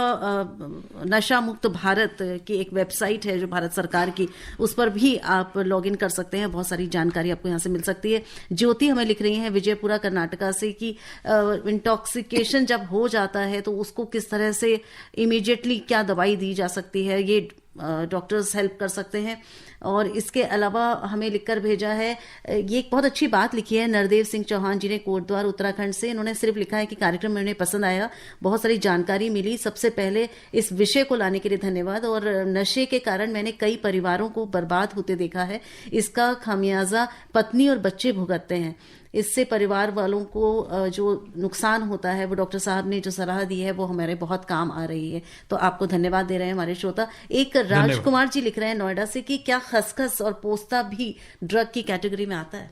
नशा मुक्त भारत की एक वेबसाइट है जो भारत सरकार की, उस पर भी आप लॉग इन कर सकते हैं, बहुत सारी जानकारी आपको यहाँ से मिल सकती है। ज्योति हमें लिख रही है विजयपुरा कर्नाटका से कि इंटॉक्सिकेशन जब हो जाता है तो उसको किस तरह से इमीडिएटली क्या दवाई दी जा सकती है, ये डॉक्टर्स हेल्प कर सकते हैं। और इसके अलावा हमें लिखकर भेजा है, ये एक बहुत अच्छी बात लिखी है नरदेव सिंह चौहान जी ने कोटद्वार उत्तराखंड से। इन्होंने सिर्फ लिखा है कि कार्यक्रम में उन्हें पसंद आया, बहुत सारी जानकारी मिली, सबसे पहले इस विषय को लाने के लिए धन्यवाद। और नशे के कारण मैंने कई परिवारों को बर्बाद होते देखा है, इसका खामियाजा पत्नी और बच्चे भुगतते हैं। इससे परिवार वालों को जो नुकसान होता है, वो डॉक्टर साहब ने जो सलाह दी है वो हमारे बहुत काम आ रही है। तो आपको धन्यवाद दे रहे हैं हमारे श्रोता। एक राजकुमार जी लिख रहे हैं नोएडा से कि क्या खसखस और पोस्ता भी ड्रग की कैटेगरी में आता है?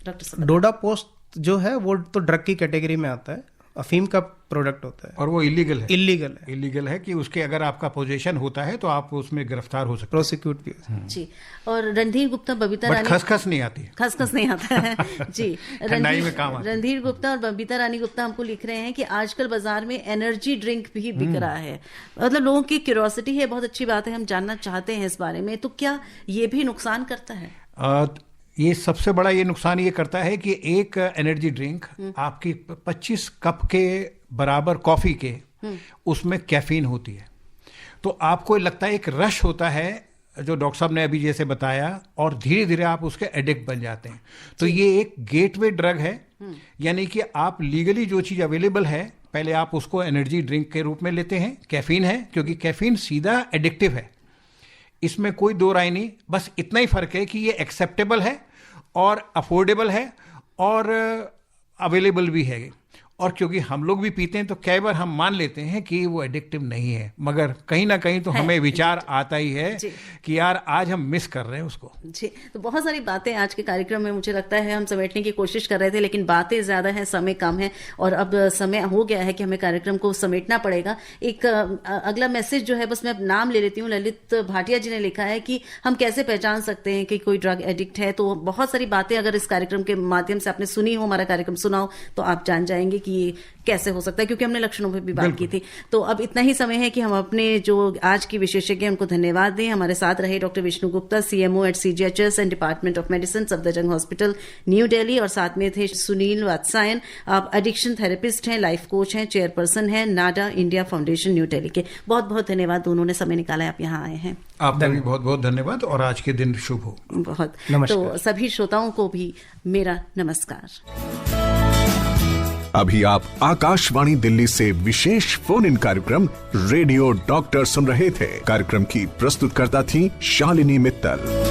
डॉक्टर साहब, डोडा पोस्ट जो है वो तो ड्रग की कैटेगरी में आता है, अफीम का प्रोडक्ट होता है और वो इलीगल है कि उसके अगर आपका पोजीशन होता है तो आप उसमें गिरफ्तार हो सकते, प्रोसिक्यूट भी। जी, और रणधीर गुप्ता बबीता रानी, खसखस नहीं आती, खसखस नहीं आता है जी। रणधीर गुप्ता और बबीता रानी गुप्ता हमको लिख रहे हैं कि आजकल बाजार में एनर्जी ड्रिंक भी बिक रहा है, मतलब लोगों की क्यूरियोसिटी है, बहुत अच्छी बात है, हम जानना चाहते हैं इस बारे में। तो क्या ये भी नुकसान करता है? ये सबसे बड़ा ये नुकसान ये करता है कि एक एनर्जी ड्रिंक आपकी 25 कप के बराबर कॉफी के उसमें कैफीन होती है, तो आपको लगता है एक रश होता है जो डॉक्टर साहब ने अभी जैसे बताया, और धीरे धीरे आप उसके एडिक्ट बन जाते हैं। तो ये एक गेटवे ड्रग है, यानी कि आप लीगली जो चीज़ अवेलेबल है पहले आप उसको एनर्जी ड्रिंक के रूप में लेते हैं। कैफीन है, क्योंकि कैफीन सीधा एडिक्टिव है, इसमें कोई दो राय नहीं, बस इतना ही फर्क है कि ये एक्सेप्टेबल है और अफोर्डेबल है और अवेलेबल भी है। और क्योंकि हम लोग भी पीते हैं तो कई बार हम मान लेते हैं कि वो एडिक्टिव नहीं है, मगर कहीं ना कहीं तो हमें विचार आता ही है कि यार आज हम मिस कर रहे हैं उसको। जी, तो बहुत सारी बातें आज के कार्यक्रम में मुझे लगता है हम समेटने की कोशिश कर रहे थे, लेकिन बातें ज़्यादा हैं, समय कम है और अब समय हो गया है कि हमें कार्यक्रम को समेटना पड़ेगा। एक अगला मैसेज जो है, बस मैं नाम ले लेती हूँ, ललित भाटिया जी ने लिखा है कि हम कैसे पहचान सकते हैं कि कोई ड्रग एडिक्ट है। तो बहुत सारी बातें अगर इस कार्यक्रम के माध्यम से आपने सुनी हो, हमारा कार्यक्रम सुना हो, तो आप जान जाएंगे कि ये कैसे हो सकता है, क्योंकि हमने लक्षणों पर भी बात की थी। तो अब इतना ही समय है कि हम अपने जो आज की विशेषज्ञ उनको धन्यवाद दें। हमारे साथ रहे doctor Vishnu Gupta, CMO at CGHS and department of medicine, Safdarjung hospital, New Delhi, और साथ में थे सुनील वात्सायन, आप एडिक्शन थेरेपिस्ट हैं, लाइफ कोच हैं, चेयरपर्सन हैं NADA India foundation New Delhi के। बहुत बहुत धन्यवाद, दोनों ने समय निकाला, आप यहाँ आए हैं। आपका भी बहुत बहुत धन्यवाद और आज के दिन शुभ हो। बहुत तो सभी श्रोताओं को भी मेरा नमस्कार। अभी आप आकाशवाणी दिल्ली से विशेष फोन इन कार्यक्रम रेडियो डॉक्टर सुन रहे थे। कार्यक्रम की प्रस्तुतकर्ता थी शालिनी मित्तल।